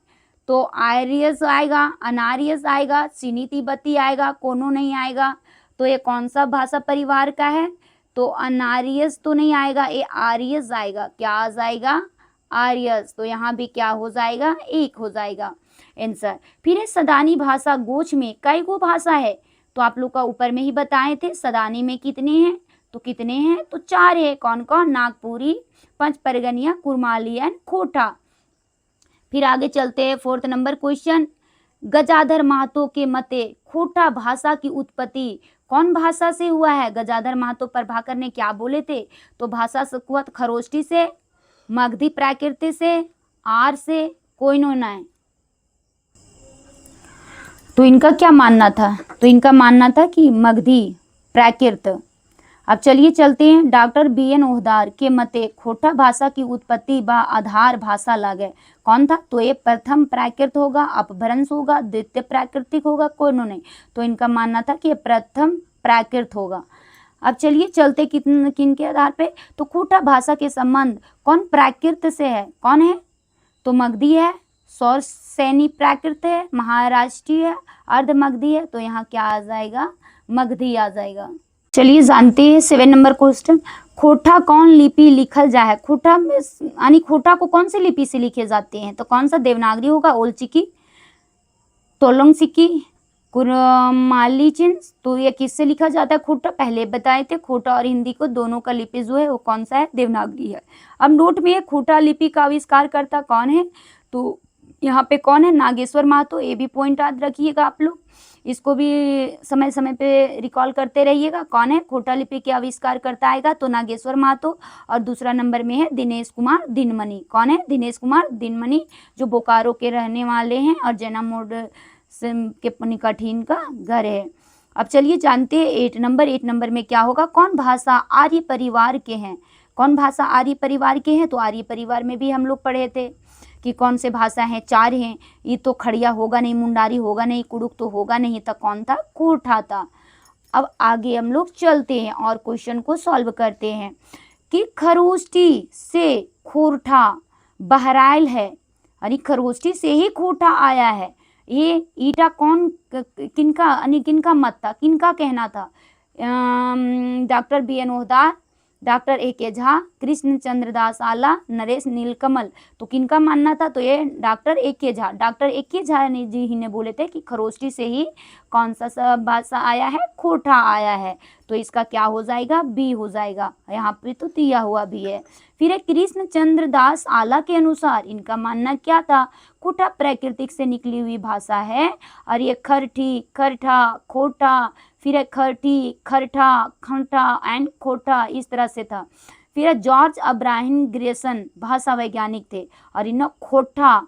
तो आर्यस आएगा, अनार्यस आएगा, चीनी तिब्बती आएगा, कोनो नहीं आएगा। तो ये कौन सा भाषा परिवार का है? तो अनार्यस तो नहीं आएगा, ये आर्यस आएगा। क्या आ जाएगा? आर्यस। तो यहाँ भी क्या हो जाएगा? एक हो जाएगा आंसर। फिर है सदानी भाषा गोच में कई गो भाषा है? तो आप लोग का ऊपर में ही बताए थे सदानी में कितने हैं, तो कितने हैं? तो 4 है। कौन कौन? नागपुरी, पंच परगनिया, कुरमाली एंड खोटा। फिर आगे चलते हैं 4th number question. Gajadhar Mahato के मते खोटा भाषा की उत्पत्ति कौन भाषा से हुआ है? गजाधर महतो प्रभाकर ने क्या बोले थे? तो भाषा सुकुवत खरोष्टी से, मगधी प्राकृत से, आर से, कोई नो ना। तो इनका क्या मानना था? तो इनका मानना था कि मगधी प्राकृत। अब चलिए चलते हैं। डॉक्टर BN ओहदार के मते खोटा भाषा की उत्पत्ति व आधार भाषा लागे कौन था? तो ये प्रथम प्राकृत होगा, अपभ्रंश होगा, द्वितीय प्राकृतिक होगा, कोई नहीं। तो इनका मानना था कि ये प्रथम प्राकृत होगा। अब चलिए चलते किन के आधार पे? तो खोटा भाषा के संबंध कौन प्राकृत से है? कौन है? तो मगधी है, सौर सैनी प्राकृत है, महाराष्ट्रीय है, अर्ध मगधी है। तो यहाँ क्या आ जाएगा? मगधी आ जाएगा। चलिए जानते हैं 7 नंबर क्वेश्चन। खोटा कौन लिपि लिखल जा है? खोटा में यानी खोटा को कौन सी लिपि से लिखे जाते हैं? तो कौन सा देवनागरी होगा? ओल चिकी, तोलोंग सिक्की, कुरमाली चिन्ह। तो ये किससे लिखा जाता है खोटा? पहले बताए थे खोटा और हिंदी को दोनों का लिपि जो है वो कौन सा है? देवनागरी है। अब नोट में खोटा लिपि का आविष्कार करता कौन है? तो यहाँ पे कौन है? नागेश्वर महतो। ये भी पॉइंट याद रखिएगा आप लोग, इसको भी समय समय पे रिकॉल करते रहिएगा। कौन है खोटा लिपि के आविष्कार करता आएगा? तो नागेश्वर महतो। और दूसरा नंबर में है दिनेश कुमार दिनमणि। कौन है? दिनेश कुमार दिनमणि, जो बोकारो के रहने वाले हैं और जैना मोड के निकट का घर है। अब चलिए जानते हैं 8 नंबर में क्या होगा? कौन भाषा आर्य परिवार के हैं? कौन भाषा आर्य परिवार के हैं? तो आर्य परिवार में भी हम लोग पढ़े थे कि कौन से भाषा हैं? 4 हैं। ये तो खड़िया होगा नहीं, मुंडारी होगा नहीं, कुड़ुक तो होगा नहीं, तो कौन था? खोटा था। अब आगे हम लोग चलते हैं और क्वेश्चन को सॉल्व करते हैं कि खरोष्टी से खोरठा बहराइल है, यानी खरोष्टी से ही खोटा आया है। ये ईटा कौन किनका मत था, किनका कहना था? Doctor BN Ohdar, doctor AK Jha, Krishnachandra Das Ala, Naresh Neelkamal. तो किनका मानना था? तो ये doctor AK Jha. Doctor AK Jha ने जी ही ने बोले थे कि खरोष्टी से ही कौन सा भाषा आया है? खोटा आया है। तो इसका क्या हो जाएगा? B हो जाएगा। यहाँ पे तो दिया हुआ भी है। फिर है कृष्णचंद्र दास आला के अनुसार इनका मानना क्या था? खोटा प्राकृतिक से निकली हुई भाषा है और ये खरठी, खरठा, खोटा, फिर है खरठी, खरठा, खंठा एंड खोटा, इस तरह से था। फिर जॉर्ज अब्राहम ग्रेसन भाषा वैज्ञानिक थे और इन्होंने खोटा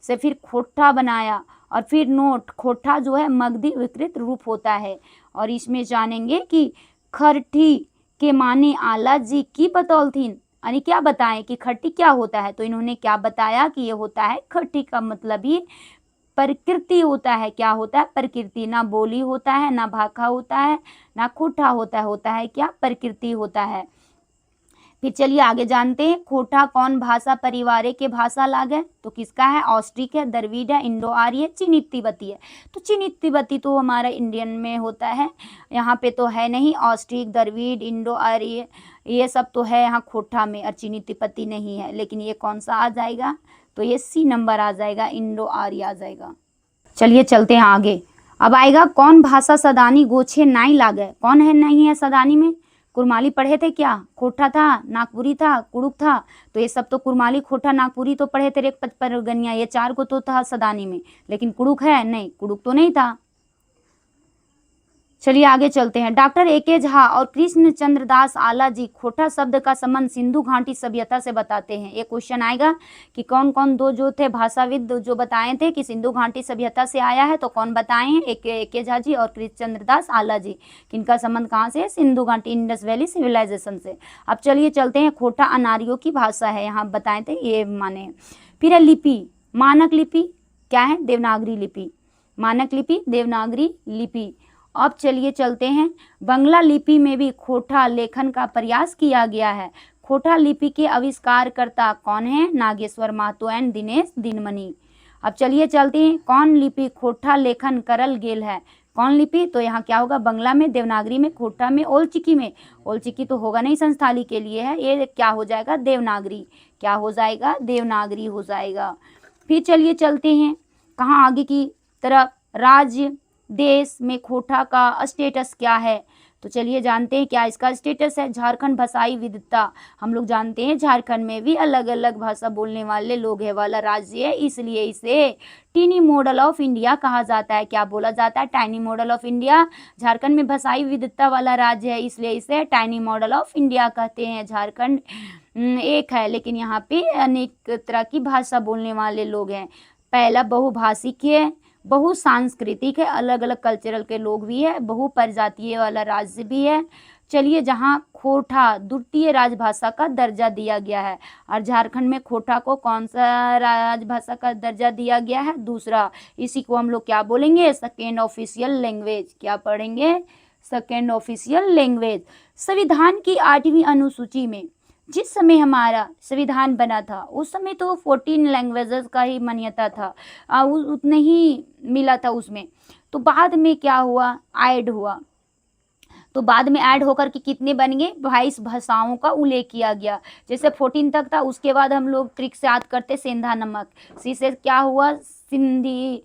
से फिर खोटा बनाया। और फिर नोट, खोटा जो है मगधी विकृत रूप होता है। और इसमें जानेंगे कि खरठी के माने आला जी की बतौलथीन, यानी क्या बताएं कि खट्टी क्या होता है? तो इन्होंने क्या बताया कि ये होता है खट्टी का मतलब ही प्रकृति होता है। क्या होता है? प्रकृति। ना बोली होता है, ना भाखा होता है, ना खोटा होता है क्या? प्रकृति होता है। फिर चलिए आगे जानते हैं खोटा कौन भाषा परिवार के भाषा लागे? तो किसका है? ऑस्ट्रिक है, द्रविड़ है, इंडो आर्य, चीनी तिब्बती है। तो चीनी तिब्बती तो हमारा इंडियन में होता है, यहाँ पे तो है नहीं। ऑस्ट्रिक, द्रविड़, इंडो आर्य ये सब तो है यहाँ खोटा में, और चीनी तिब्बती नहीं है। लेकिन ये कौन सा आ जाएगा? तो ये C नंबर आ जाएगा, इंडो आर्य आ जाएगा। चलिए चलते हैं आगे। अब आएगा कौन भाषा सदानी गोछे नाई लागे? कौन है नहीं है सदानी में? कुरमाली पढ़े थे क्या? खोटा था, नागपुरी था, कुड़ुक था। तो ये सब तो कुरमाली, खोटा, नागपुरी तो पढ़े थे। रेख परगनिया ये 4 को तो था सदानी में, लेकिन कुड़ुक है नहीं, कुड़ुक तो नहीं था। चलिए आगे चलते हैं। Doctor A K. झा और कृष्ण चंद्र दास आला जी खोटा शब्द का संबंध सिंधु घाटी सभ्यता से बताते हैं। ये क्वेश्चन आएगा कि कौन कौन दो जो थे भाषाविद जो बताए थे कि सिंधु घाटी सभ्यता से आया है, तो कौन बताए हैं? ए.के. झा जी और कृष्ण चंद्र दास आला जी। किनका संबंध कहाँ से है? सिंधु घाटी इंडस वैली सिविलाइजेशन से। अब चलिए चलते हैं। खोटा अनार्यों की भाषा है, यहाँ बताए थे, ये माने। फिर है लिपि। मानक लिपि क्या है? देवनागरी लिपि। मानक लिपि देवनागरी लिपि। अब चलिए चलते हैं। बंगला लिपि में भी खोटा लेखन का प्रयास किया गया है। खोटा लिपि के आविष्कारकर्ता कौन है? नागेश्वर महतो एंड दिनेश दिनमणि। अब चलिए चलते हैं। कौन लिपि खोटा लेखन करल गेल है? कौन लिपि? तो यहाँ क्या होगा? बंगला में, देवनागरी में, खोटा में, ओलचिकी में। ओलचिकी तो होगा नहीं, संस्थाली के लिए है। ये क्या हो जाएगा? देवनागरी। क्या हो जाएगा? देवनागरी हो जाएगा। फिर चलिए चलते हैं कहाँ आगे की तरफ। राज्य देश में खोटा का स्टेटस क्या है? तो चलिए जानते हैं क्या इसका स्टेटस है। झारखंड भाषाई विविधता। हम लोग जानते हैं झारखंड में भी अलग अलग भाषा बोलने वाले लोग है वाला राज्य है, इसलिए इसे टीनी मॉडल ऑफ इंडिया कहा जाता है। क्या बोला जाता है? Tiny model of India. Jharkhand में भाषाई विविधता वाला राज्य है, इसलिए इसे टाइनी मॉडल ऑफ इंडिया कहते हैं। झारखंड एक है, लेकिन यहाँ पे अनेक तरह की भाषा बोलने वाले लोग हैं। पहला बहुभाषिक है, बहु सांस्कृतिक है, अलग अलग कल्चरल के लोग भी है, बहु प्रजातीय वाला राज्य भी है। चलिए, जहाँ खोटा द्वितीय राजभाषा का दर्जा दिया गया है, और झारखंड में खोटा को कौन सा राजभाषा का दर्जा दिया गया है? दूसरा। इसी को हम लोग क्या बोलेंगे? Second official language. क्या पढ़ेंगे? Second official language. संविधान की 8वीं अनुसूची में जिस समय हमारा संविधान बना था उस समय तो 14 लैंग्वेजेस का ही मान्यता था, उतने ही मिला था उसमें। तो बाद में क्या हुआ? ऐड हुआ। तो बाद में ऐड होकर के कितने बन गए? 22 भाषाओं का उल्लेख किया गया। जैसे 14 तक था, उसके बाद हम लोग ट्रिक से याद करते सेंधा नमक, सी से क्या हुआ? सिंधी,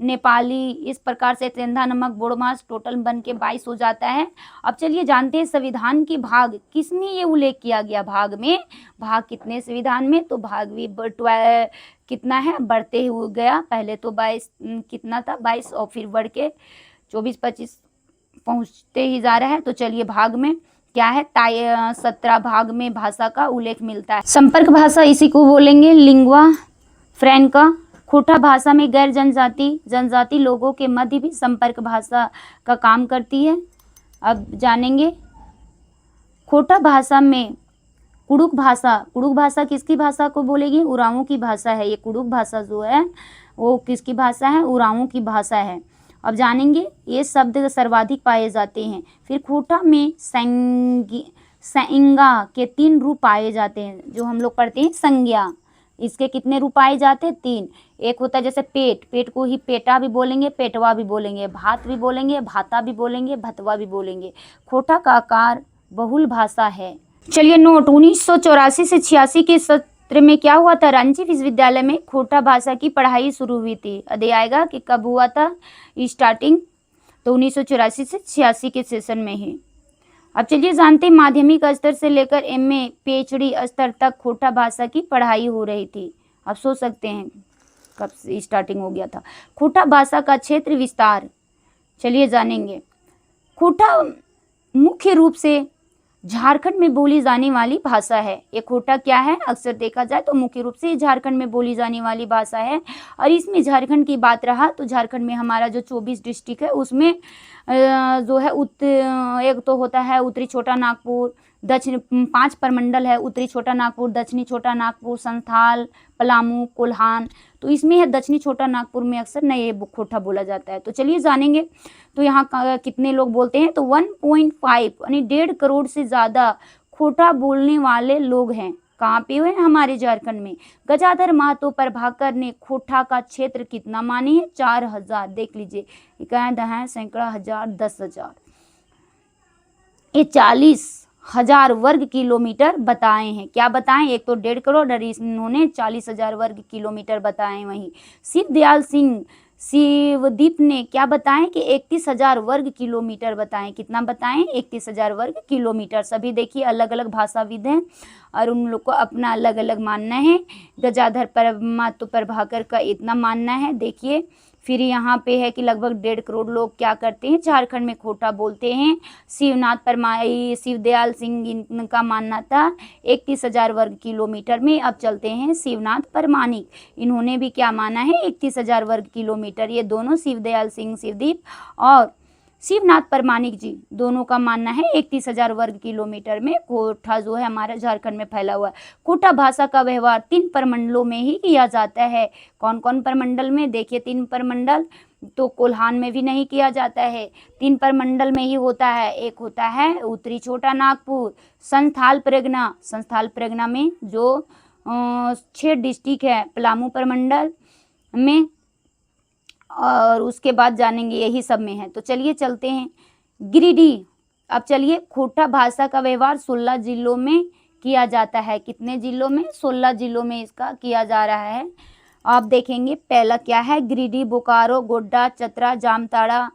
नेपाली, इस प्रकार से सेंधा नमक, बोड़मास, टोटल बन के 22 हो जाता है। अब चलिए जानते हैं संविधान के भाग किस में ये उल्लेख किया गया। भाग में, भाग कितने संविधान में? तो भाग भी कितना है? बढ़ते हुए गया। पहले तो 22 कितना था? 22, और फिर बढ़ के 24-25 पहुँचते ही जा रहा है। तो चलिए भाग में क्या है? 17 भाग में भाषा का उल्लेख मिलता है। संपर्क भाषा इसी को बोलेंगे लिंग्वा फ्रैंका। खोटा भाषा में गैर जनजाति लोगों के मध्य भी संपर्क भाषा का काम करती है। अब जानेंगे खोटा भाषा में कुड़ुक भाषा किसकी भाषा को बोलेगी? उरांवों की भाषा है। ये कुड़ुक भाषा जो है वो किसकी भाषा है? उरांवों की भाषा है। अब जानेंगे ये शब्द सर्वाधिक पाए जाते हैं। फिर खोटा में संज्ञा के 3 रूप पाए जाते हैं, जो हम लोग पढ़ते हैं संज्ञा। इसके कितने रूप पाए जाते हैं? 3। एक होता है जैसे पेट को ही पेटा भी बोलेंगे, पेटवा भी बोलेंगे, भात भी बोलेंगे, भाता भी बोलेंगे, भतवा भी बोलेंगे। खोटा का आकार बहुल भाषा है। चलिए नोट, 1984 से 86 के सत्र में क्या हुआ था? रांची विश्वविद्यालय में खोटा भाषा की पढ़ाई शुरू हुई थी। अदे आएगा कि कब हुआ था स्टार्टिंग? तो 1984 से 86 के सेशन में ही। अब चलिए जानते हैं माध्यमिक स्तर से लेकर MA PhD स्तर तक खोटा भाषा की पढ़ाई हो रही थी। आप सोच सकते हैं कब से स्टार्टिंग हो गया था। खोटा भाषा का क्षेत्र विस्तार चलिए जानेंगे। खोटा मुख्य रूप से झारखंड में बोली जाने वाली भाषा है। ये खोटा क्या है? अक्सर देखा जाए तो मुख्य रूप से झारखंड में बोली जाने वाली भाषा है। और इसमें झारखंड की बात रहा तो झारखंड में हमारा जो 24 डिस्ट्रिक्ट है उसमें जो है एक तो होता है उत्तरी छोटा नागपुर, दक्षिण 5 प्रमंडल है, उत्तरी छोटा नागपुर, दक्षिणी छोटा नागपुर, संथाल, पलामू, कोल्हान। तो इसमें है दक्षिणी छोटा नागपुर में अक्सर नए खोटा बोला जाता है। तो चलिए जानेंगे तो यहाँ कितने लोग बोलते हैं? तो 1.5 यानी 1.5 करोड़ से ज़्यादा खोटा बोलने वाले लोग हैं। कहाँ पे हुए? हमारे झारखंड में। गजाधर महतो प्रभाकर ने खोटा का क्षेत्र कितना माने है? 4000। देख लीजिए, इकाई दहाई सैकड़ा हजार 10,000, ये 40,000 वर्ग किलोमीटर बताए हैं। क्या बताएं? एक तो 1.5 करोड़ और इन्होंने 40,000 वर्ग किलोमीटर बताए। वहीं शिवदयाल सिंह शिवदीप ने क्या बताएं कि 31,000 वर्ग किलोमीटर बताएं। कितना बताएं? 31,000 वर्ग किलोमीटर। सभी देखिए अलग अलग भाषाविद हैं और उन लोग को अपना अलग अलग मानना है। गजाधर महतो प्रभाकर का इतना मानना है। देखिए फिर यहाँ पे है कि लगभग 1.5 करोड़ लोग क्या करते हैं, झारखंड में खोटा बोलते हैं। शिवनाथ परमाई शिवदयाल सिंह इनका मानना था 31,000 वर्ग किलोमीटर में। अब चलते हैं शिवनाथ परमाणिक, इन्होंने भी क्या माना है 31,000 वर्ग किलोमीटर। ये दोनों शिवदयाल सिंह शिवदीप और शिवनाथ परमाणिक जी दोनों का मानना है 31,000 वर्ग किलोमीटर में खोटा जो है हमारे झारखंड में फैला हुआ है। खोटा भाषा का व्यवहार 3 प्रमंडलों में ही किया जाता है। कौन कौन प्रमंडल में, देखिए 3 प्रमंडल, तो कोल्हान में भी नहीं किया जाता है, 3 प्रमंडल में ही होता है। एक होता है उत्तरी छोटा नागपुर, संथाल परगना में जो 6 डिस्ट्रिक्ट है पलामू प्रमंडल में, और उसके बाद जानेंगे यही सब में है। तो चलिए चलते हैं गिरिडीह। अब चलिए, खोटा भाषा का व्यवहार 16 जिलों में किया जाता है। कितने जिलों में? 16 जिलों में इसका किया जा रहा है। आप देखेंगे पहला क्या है, गिरिडीह, बोकारो, गोड्डा, चतरा, जामताड़ा,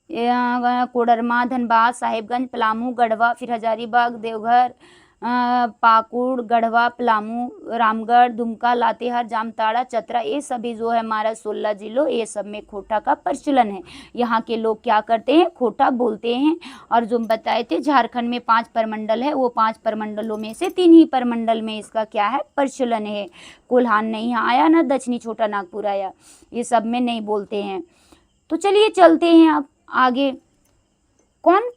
कोडरमा, धनबाद, साहिबगंज, पलामू, गढ़वा, फिर हजारीबाग, देवघर, पाकुड़, गढ़वा, पलामू, रामगढ़, दुमका, लातेहार, जामताड़ा, चतरा, ये सभी जो है हमारा 16 जिलों, ये सब में खोटा का प्रचलन है। यहाँ के लोग क्या करते हैं, खोटा बोलते हैं। और जो बताए थे झारखंड में 5 प्रमंडल है, वो 5 प्रमंडलों में से 3 ही प्रमंडल में इसका क्या है, प्रचलन है। कोल्हान नहीं आया, ना दक्षिणी छोटा नागपुर आया, ये सब में नहीं बोलते हैं। तो चलिए चलते हैं अब आगे। कौन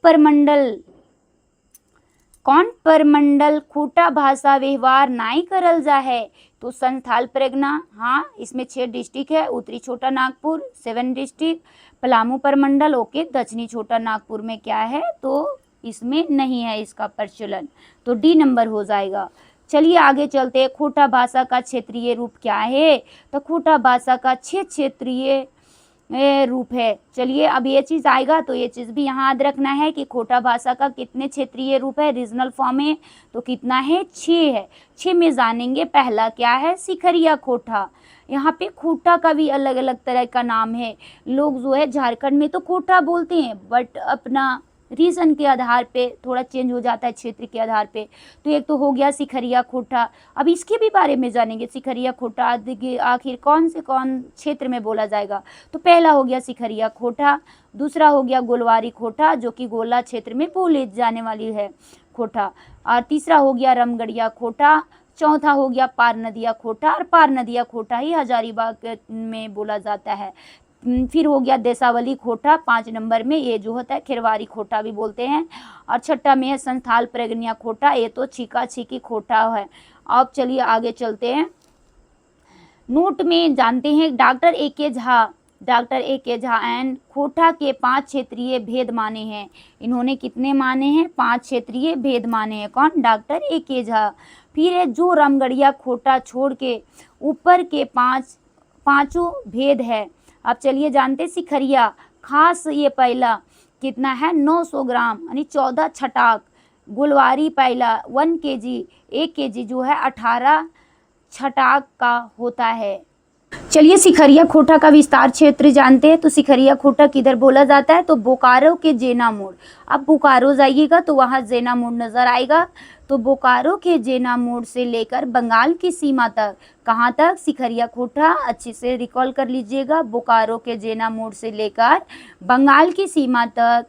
परमंडल खोटा भाषा व्यवहार नाई करल जा है? तो संथाल परगना, हाँ इसमें 6 डिस्ट्रिक्ट है, उत्तरी छोटा नागपुर 7 डिस्ट्रिक्ट, पलामू परमंडल ओके, दक्षिणी छोटा नागपुर में क्या है, तो इसमें नहीं है इसका प्रचलन, तो डी नंबर हो जाएगा। चलिए आगे चलते हैं। खोटा भाषा का क्षेत्रीय रूप क्या है? तो खोटा भाषा का 6 क्षेत्रीय रूप है। चलिए अब ये चीज़ आएगा तो ये चीज़ भी यहाँ याद रखना है कि खोटा भाषा का कितने क्षेत्रीय रूप है, रीजनल फॉर्म है, तो कितना है, 6 है। 6 में जानेंगे। पहला क्या है, सिखरिया खोटा। यहाँ पे खोटा का भी अलग अलग तरह का नाम है। लोग जो है झारखंड में तो खोटा बोलते हैं, बट अपना रीजन के आधार पे थोड़ा चेंज हो जाता है, क्षेत्र के आधार पे। तो एक तो हो गया सिखरिया खोटा। अब इसके भी बारे में जानेंगे, सिखरिया खोटा आखिर कौन से कौन क्षेत्र में बोला जाएगा। तो पहला हो गया सिखरिया खोटा, दूसरा हो गया गोलवारी खोटा जो कि गोला क्षेत्र में बोले जाने वाली है खोटा, और तीसरा हो गया रामगढ़िया खोटा, चौथा हो गया पार नदिया खोटा, और पार नदिया खोटा ही हजारीबाग में बोला जाता है। फिर हो गया देसावली खोटा 5 नंबर में, ये जो होता है खिरवारी खोटा भी बोलते हैं। और छठा में है संथाल प्रगनिया खोटा, ये तो छीका छीकी खोटा है। अब चलिए आगे चलते हैं। नोट में जानते हैं डॉक्टर ए के झा एंड खोटा के 5 क्षेत्रीय भेद माने हैं। इन्होंने कितने माने हैं, 5 क्षेत्रीय भेद माने हैं। कौन? डॉक्टर ए के झा। फिर है जो रामगढ़िया खोटा छोड़ के ऊपर के 5 भेद है। अब चलिए जानते सिखरिया खास, ये पहला कितना है, 900 ग्राम यानी 14 छटाक। गुलवारी पहला 1 kg, 1 kg जो है 18 छटाक का होता है। चलिए सिखरिया खोटा का विस्तार क्षेत्र जानते हैं। तो सिखरिया खोटा किधर बोला जाता है, तो बोकारो के जेना मोड़। अब बोकारो जाइएगा तो वहाँ जेना मोड़ नज़र आएगा। तो बोकारो के जेना मोड़ से लेकर बंगाल की सीमा तक, कहाँ तक, सिखरिया खोटा अच्छे से रिकॉल कर लीजिएगा। बोकारो के जेना मोड़ से लेकर बंगाल की सीमा तक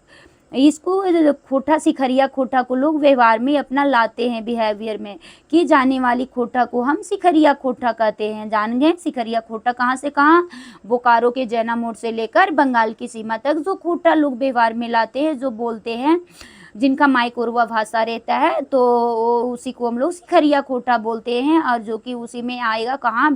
इसको खोटा, सिखरिया खोटा को लोग व्यवहार में अपना लाते हैं, बिहेवियर में की जाने वाली खोटा को हम सिखरिया खोटा कहते हैं। जान गए सिखरिया खोटा कहाँ से कहाँ, बोकारो के जैना मोड़ से लेकर बंगाल की सीमा तक जो खोटा लोग व्यवहार में लाते हैं, जो बोलते हैं, जिनका माइकोरवा भाषा रहता है, तो उसी को हम लोग सिखरिया खोटा बोलते हैं। और जो कि उसी में आएगा कहाँ,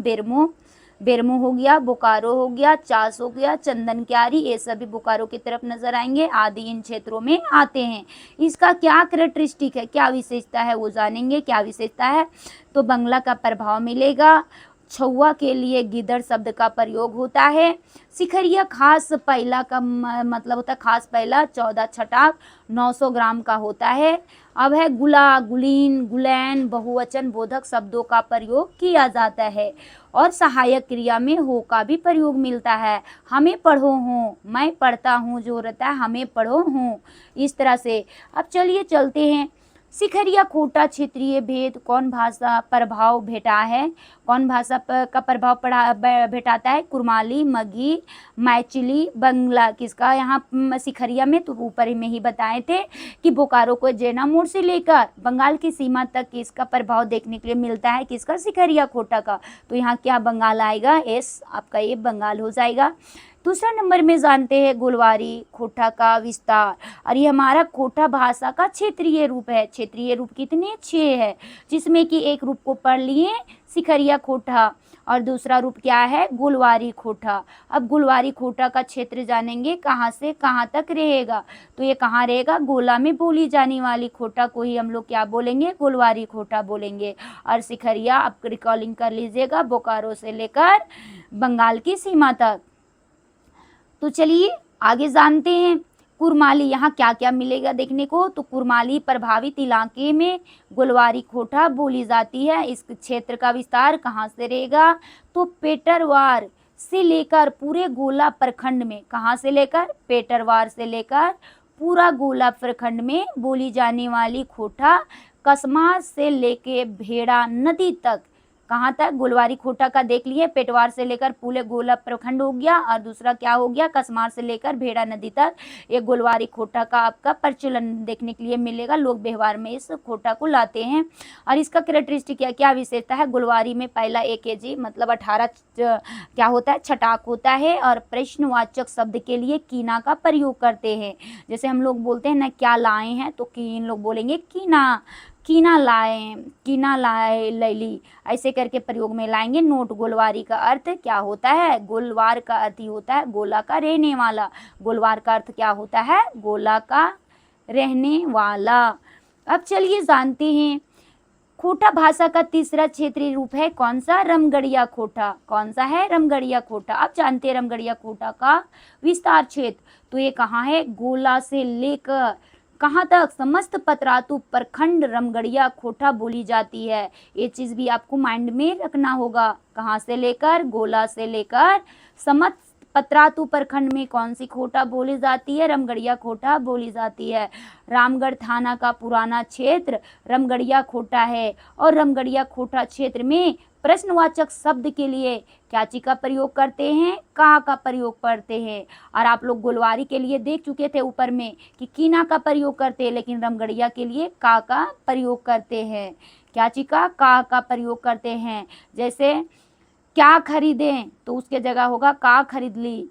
बेरमो हो गया, बोकारो हो गया, चास हो गया, चंदन क्यारी, ये सभी बोकारो की तरफ नजर आएंगे, आदि इन क्षेत्रों में आते हैं। इसका क्या कैरेक्टरिस्टिक है, क्या विशेषता है, वो जानेंगे। क्या विशेषता है, तो बंगला का प्रभाव मिलेगा। छुआ के लिए गिदड़ शब्द का प्रयोग होता है। सिखरिया खास पहला का मतलब होता है खास पहला, 14 छटाक 900 ग्राम का होता है। अब है गुला, गुलीन, गुलैन, बहुवचन बोधक शब्दों का प्रयोग किया जाता है। और सहायक क्रिया में हो का भी प्रयोग मिलता है। हमें पढ़ो हो, मैं पढ़ता हूँ, जो रहता है हमें पढ़ो हो, इस तरह से। अब चलिए चलते हैं। सिखरिया खोटा क्षेत्रीय भेद कौन भाषा प्रभाव भेटा है, कौन भाषा का प्रभाव भेटाता है, कुरमाली, मगही, मैथिली, बंगला। किसका यहाँ सिखरिया में, तो ऊपर में ही बताए थे कि बोकारो को जैना मोड़ से लेकर बंगाल की सीमा तक किसका प्रभाव देखने के लिए मिलता है, किसका, सिखरिया खोटा का। तो यहाँ क्या बंगाल आएगा, एस आपका ये बंगाल हो जाएगा। दूसरा नंबर में जानते हैं गोलवारी खोटा का विस्तार। और ये हमारा खोटा भाषा का क्षेत्रीय रूप है। क्षेत्रीय रूप कितने, 6 है, जिसमें कि एक रूप को पढ़ लिए सिखरिया खोटा और दूसरा रूप क्या है, गोलवारी खोटा। अब गोलवारी खोटा का क्षेत्र जानेंगे, कहाँ से कहाँ तक रहेगा। तो ये कहाँ रहेगा, गोला में बोली जाने वाली खोटा को ही हम लोग क्या बोलेंगे, गोलवारी खोटा बोलेंगे। और सिखरिया आप रिकॉलिंग कर लीजिएगा, बोकारो से लेकर बंगाल की सीमा तक। तो चलिए आगे जानते हैं कुरमाली। यहाँ क्या क्या मिलेगा देखने को, तो कुरमाली प्रभावित इलाके में गोलवारी खोटा बोली जाती है। इस क्षेत्र का विस्तार कहाँ से रहेगा, तो पेटरवार से लेकर पूरे गोला प्रखंड में, कहाँ से लेकर, पेटरवार से लेकर पूरा गोला प्रखंड में बोली जाने वाली खोटा कसमार से लेके भेड़ा नदी तक, कहाँ तक, गोलवारी खोटा का देख लिए, पेटवार से लेकर पूरे गोला प्रखंड हो गया, और दूसरा क्या हो गया, कसमार से लेकर भेड़ा नदी तक। ये गोलवारी खोटा का आपका प्रचलन देखने के लिए मिलेगा, लोग व्यवहार में इस खोटा को लाते हैं। और इसका कैरेक्टरिस्टिक क्या विशेषता है, गोलवारी में पहला AKG मतलब 18 क्या होता है, छटाक होता है, और प्रश्नवाचक शब्द के लिए कीना का प्रयोग करते हैं। जैसे हम लोग बोलते हैं ना, क्या लाए हैं, तो इन लोग बोलेंगे कीना, कीना लाए, कीना लाए लैली, ऐसे करके प्रयोग में लाएंगे। नोट, गोलवारी का अर्थ क्या होता है, गोलवार का अर्थ ही होता है गोला का रहने वाला। गोलवार का अर्थ क्या होता है, गोला का रहने वाला। अब चलिए जानते हैं खोटा भाषा का तीसरा क्षेत्रीय रूप है कौन सा, रमगढ़िया खोटा। कौन सा है, रमगढ़िया खोटा। अब जानते हैं रमगढ़िया खोटा का विस्तार क्षेत्र, तो ये कहाँ है, गोला से लेकर कहाँ तक, समस्त पतरातू प्रखंड रमगढ़िया खोटा बोली जाती है। ये चीज भी आपको माइंड में रखना होगा, कहाँ से लेकर, गोला से लेकर समस्त पतरातू प्रखंड में कौन सी खोटा बोली जाती है, रमगढ़िया खोटा बोली जाती है। रामगढ़ थाना का पुराना क्षेत्र रमगढ़िया खोटा है, और रमगढ़िया खोटा क्षेत्र में प्रश्नवाचक शब्द के लिए क्या चीज का प्रयोग करते हैं, का प्रयोग करते हैं। और आप लोग गोलवारी के लिए देख चुके थे ऊपर में कि कीना का प्रयोग करते हैं, लेकिन रमगढ़िया के लिए का प्रयोग करते हैं। क्या चीज का प्रयोग करते हैं। जैसे क्या खरीदें, तो उसके जगह होगा का खरीद ली,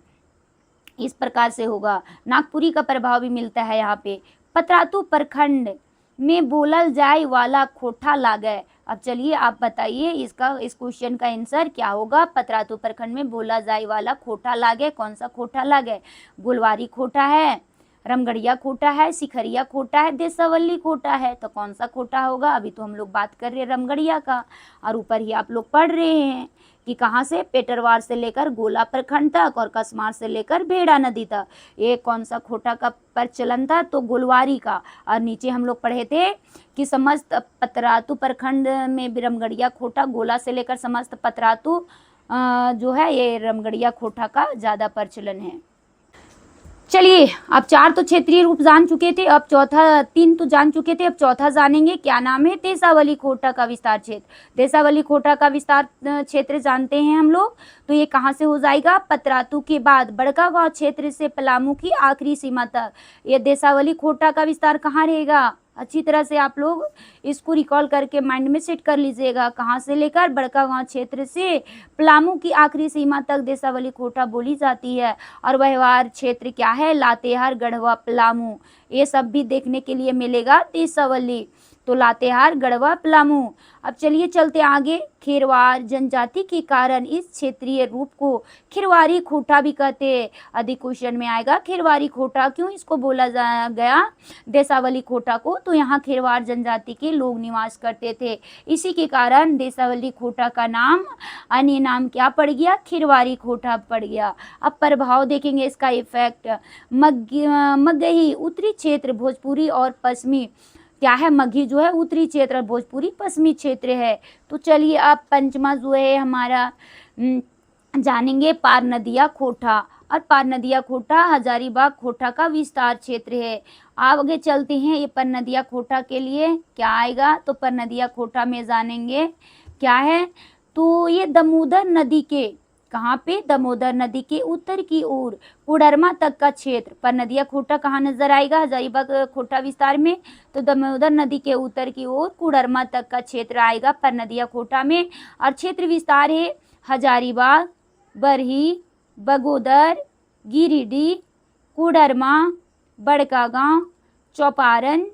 इस प्रकार से होगा। नागपुरी का प्रभाव भी मिलता है यहाँ पे। पतरातू प्रखंड में बोलल जाए वाला खोटा लागे। अब चलिए आप बताइए इसका, इस क्वेश्चन का आंसर क्या होगा। पतरातू प्रखंड में बोला जाए वाला खोटा लागे, कौन सा खोटा लागे, गोलवारी खोटा है, रमगढ़िया खोटा है, सिखरिया खोटा है, देसावली खोटा है। तो कौन सा खोटा होगा, अभी तो हम लोग बात कर रहे हैं रमगढ़िया का, और ऊपर ही आप लोग पढ़ रहे हैं कि कहाँ से, पेटरवार से लेकर गोला प्रखंड तक और कसमार से लेकर भेड़ा नदी तक। ये कौन सा खोटा का प्रचलन था, तो गोलवारी का। और नीचे हम लोग पढ़े थे कि समस्त पतरातू प्रखंड में रमगढ़िया खोटा, गोला से लेकर समस्त पतरातू जो है ये रमगढ़िया खोटा का ज़्यादा प्रचलन है। चलिए अब 4 तो क्षेत्रीय रूप जान चुके थे, अब चौथा, 3 तो जान चुके थे, अब चौथा जानेंगे। क्या नाम है, देसावली खोटा का विस्तार क्षेत्र। देसावली खोटा का विस्तार क्षेत्र जानते हैं हम लोग, तो ये कहाँ से हो जाएगा, पतरातू के बाद बड़कागांव क्षेत्र से पलामू की आखिरी सीमा तक। ये देसावली खोटा का विस्तार कहाँ रहेगा, अच्छी तरह से आप लोग इसको रिकॉल करके माइंड में सेट कर लीजिएगा। कहाँ से लेकर, बड़कागांव क्षेत्र से पलामू की आखिरी सीमा तक देसावली खोटा बोली जाती है। और व्यवहार क्षेत्र क्या है, लातेहार, गढ़वा, पलामू, ये सब भी देखने के लिए मिलेगा देसावली। तो लातेहार, गढ़वा, पलामू। अब चलिए चलते आगे। खेरवार जनजाति के कारण इस क्षेत्रीय रूप को खिरवारी खोटा भी कहते हैं। अधिक क्वेश्चन में आएगा खिरवारी खोटा, क्यों इसको बोला गया देसावली खोटा को, तो यहाँ खेरवार जनजाति के लोग निवास करते थे, इसी के कारण देसावली खोटा का नाम, अन्य नाम क्या पड़ गया, खिरवारी खोटा पड़ गया। अब प्रभाव देखेंगे इसका इफेक्ट। मगही उत्तरी क्षेत्र भोजपुरी और पश्चिमी, क्या है, मगही जो है उत्तरी क्षेत्र, भोजपुरी पश्चिमी क्षेत्र है। तो चलिए अब पंचमा जो है हमारा जानेंगे पार नदिया खोटा। और परनदिया खोटा हजारीबाग खोटा का विस्तार क्षेत्र है। आगे चलते हैं, ये परनदिया खोटा के लिए क्या आएगा, तो परनदिया खोटा में जानेंगे क्या है, तो ये दामोदर नदी के, कहाँ पे, दामोदर नदी के उत्तर की ओर कोडरमा तक का क्षेत्र। परनदिया खोटा कहाँ नजर आएगा, हजारीबाग खोटा विस्तार में, तो दामोदर नदी के उत्तर की ओर कोडरमा तक का क्षेत्र आएगा परनदिया खोटा में। और क्षेत्र विस्तार है हजारीबाग, बरही, बगोदर, गिरिडीह, कोडरमा, बड़कागांव, चौपारण,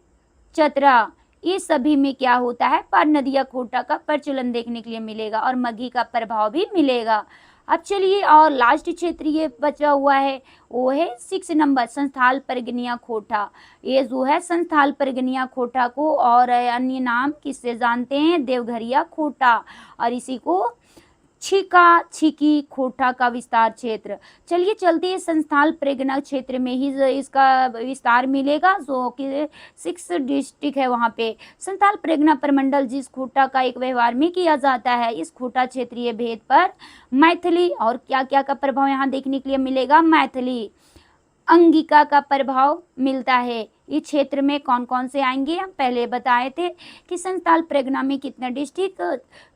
चतरा, ये सभी में क्या होता है, परनदिया खोटा का प्रचलन देखने के लिए मिलेगा और मगही का प्रभाव भी मिलेगा। अब चलिए, और लास्ट क्षेत्र ये बचा हुआ है, वो है 6 नंबर संस्थाल परगनिया खोटा। ये जो है संस्थाल परगनिया खोटा को और अन्य नाम किससे जानते हैं, देवघरिया खोटा, और इसी को छिका छिकी खोटा का विस्तार क्षेत्र। चलिए चलते हैं, संस्थाल परगना क्षेत्र में ही इसका विस्तार मिलेगा, जो कि 6 डिस्ट्रिक्ट है वहाँ पे। संस्थाल परगना प्रमंडल जिस खोटा का एक व्यवहार में किया जाता है, इस खोटा क्षेत्रीय भेद पर मैथिली और क्या क्या का प्रभाव यहाँ देखने के लिए मिलेगा, मैथिली अंगिका का प्रभाव मिलता है। इस क्षेत्र में कौन कौन से आएंगे, हम पहले बताए थे कि संस्थाल परगना में कितने डिस्ट्रिक्ट,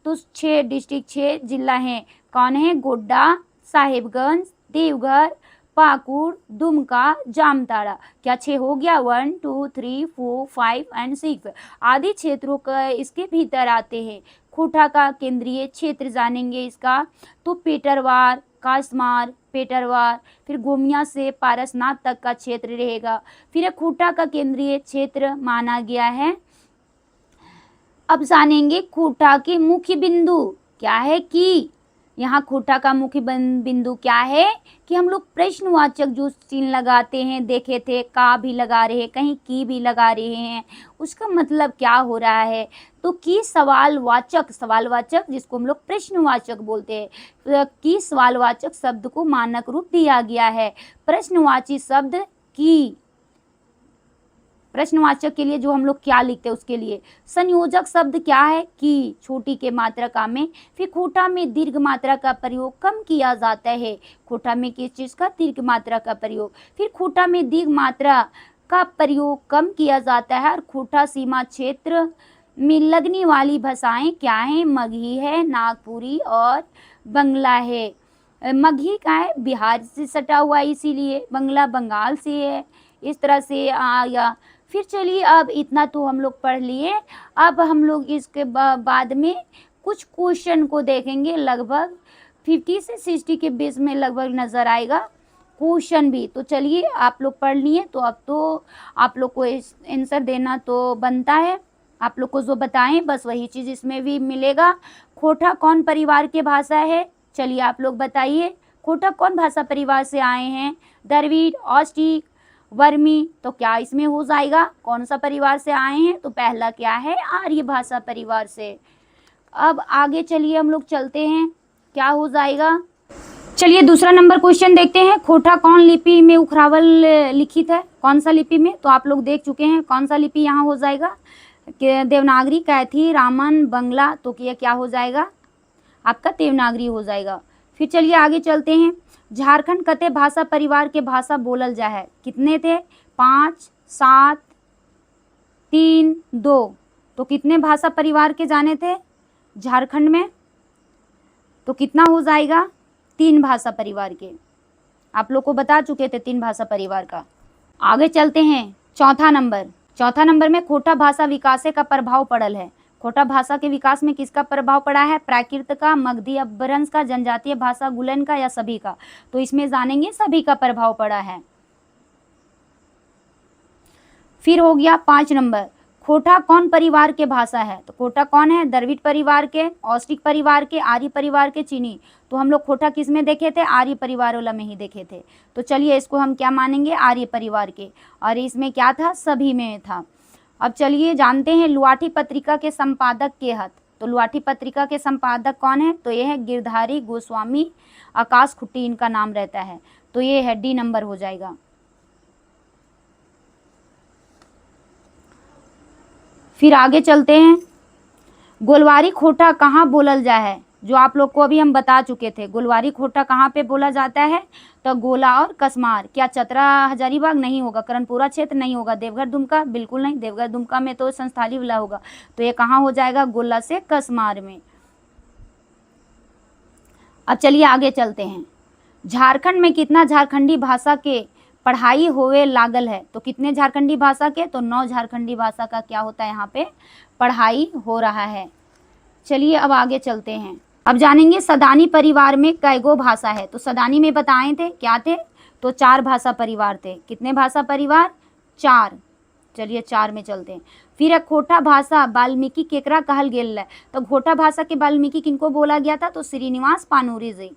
तो 6 डिस्ट्रिक्ट, 6 जिला हैं। कौन है, गोड्डा, साहिबगंज, देवघर, पाकुड़, दुमका, जामताड़ा। क्या 6 हो गया, 1 2 3 4 5 एंड 6 आदि क्षेत्रों का इसके भीतर आते हैं। खोटा का केंद्रीय क्षेत्र जानेंगे इसका, तो पेटरवार, कासमार, पेटरवार, फिर गोमिया से पारसनाथ तक का क्षेत्र रहेगा। फिर खोटा का केंद्रीय क्षेत्र माना गया है। अब जानेंगे खोटा के मुख्य बिंदु क्या है, कि यहाँ खोटा का मुख्य बिंदु क्या है, कि हम लोग प्रश्नवाचक जो चिन्ह लगाते हैं देखे थे, का भी लगा रहे हैं, कहीं की भी लगा रहे हैं, उसका मतलब क्या हो रहा है, तो की सवालवाचक, सवालवाचक जिसको हम लोग प्रश्नवाचक बोलते हैं, की सवालवाचक शब्द को मानक रूप दिया गया है। प्रश्नवाची शब्द की, प्रश्नवाचक के लिए जो हम लोग क्या लिखते हैं उसके लिए। संयोजक शब्द क्या है, की, छोटी के मात्रका में। फिर खोटा में दीर्घ मात्रा का प्रयोग कम किया जाता है। खोटा में किस चीज का, दीर्घ मात्रा का प्रयोग। फिर खोटा में दीर्घ मात्रा का प्रयोग कम किया जाता है। और खोटा सीमा क्षेत्र में लगने वाली भाषाएं क्या है, मगही है, नागपुरी और बंगला है। मगही का है, बिहार से सटा हुआ है इसीलिए, बंगला बंगाल से है, इस तरह से आया। फिर चलिए, अब इतना तो हम लोग पढ़ लिए, अब हम लोग इसके बाद में कुछ क्वेश्चन को देखेंगे, लगभग 50 से 60 के बीच में लगभग नज़र आएगा क्वेश्चन भी। तो चलिए, आप लोग पढ़ लिए, तो अब तो आप लोग को आंसर देना तो बनता है। आप लोग को जो बताएं बस वही चीज़ इसमें भी मिलेगा। खोटा कौन परिवार के भाषा है, चलिए आप लोग बताइए, खोटा कौन भाषा परिवार से आए हैं, द्रविड़, ऑस्ट्रिक, वर्मी, तो क्या इसमें हो जाएगा, कौन सा परिवार से आए हैं, तो पहला क्या है, आर्य भाषा परिवार से। अब आगे चलिए हम लोग चलते हैं, क्या हो जाएगा। चलिए दूसरा नंबर क्वेश्चन देखते हैं, खोटा कौन लिपि में उखरावल लिखित है, कौन सा लिपि में, तो आप लोग देख चुके हैं कौन सा लिपि यहाँ हो जाएगा, देवनागरी, कैथी, रामन, बंगला, तो क्या हो जाएगा, आपका देवनागरी हो जाएगा। फिर चलिए आगे चलते हैं, झारखंड कते भाषा परिवार के भाषा बोलल जा है, कितने थे, 5 7 3 2, तो कितने भाषा परिवार के जाने थे झारखंड में, तो कितना हो जाएगा, 3 भाषा परिवार के, आप लोग को बता चुके थे 3 भाषा परिवार का। आगे चलते हैं, चौथा नंबर में खोटा भाषा विकास का प्रभाव पड़ल है। खोटा भाषा के विकास में किसका प्रभाव पड़ा है, प्राकृत का, मगधी अपभ्रंश का, जनजातीय भाषा गुलन का, या सभी का, तो इसमें जानेंगे सभी का प्रभाव पड़ा है। फिर हो गया 5 नंबर, खोटा कौन परिवार के भाषा है, तो खोटा कौन है, द्रविड़ परिवार के, ऑस्ट्रिक परिवार के, आर्य परिवार के, चीनी, तो हम लोग खोटा किस में देखे थे, आर्य परिवार वाला में ही देखे थे, तो चलिए इसको हम क्या मानेंगे, आर्य परिवार के, और इसमें क्या था, सभी में था। अब चलिए जानते हैं लुआठी पत्रिका के संपादक के हत, तो लुआठी पत्रिका के संपादक कौन है, तो ये है गिरधारी गोस्वामी आकाश खुट्टी, इनका नाम रहता है, तो ये है डी नंबर हो जाएगा। फिर आगे चलते हैं, गोलवारी खोटा कहाँ बोलल जा है, जो आप लोग को अभी हम बता चुके थे। गुलवारी खोटा कहाँ पे बोला जाता है? तो गोला और कसमार। क्या चतरा हजारीबाग? नहीं होगा। कर्णपुरा क्षेत्र नहीं होगा। देवघर दुमका? बिल्कुल नहीं। देवघर दुमका में तो संस्थाली विला होगा। तो ये कहाँ हो जाएगा? गोला से कसमार में। अब चलिए आगे चलते हैं। झारखंड में कितना झारखंडी भाषा के पढ़ाई होवे लागल है? तो कितने झारखंडी भाषा के? तो 9 झारखंडी भाषा का क्या होता है यहाँ पे पढ़ाई हो रहा है। चलिए अब आगे चलते हैं। अब जानेंगे सदानी परिवार में कैगो भाषा है? तो सदानी में बताए थे क्या थे? तो 4 भाषा परिवार थे। कितने भाषा परिवार? 4। चलिए 4 में चलते हैं। फिर खोटा भाषा वाल्मीकि केकरा कहल गेल है? तो खोटा भाषा के वाल्मीकि किनको बोला गया था? तो श्रीनिवास पानूरी जी।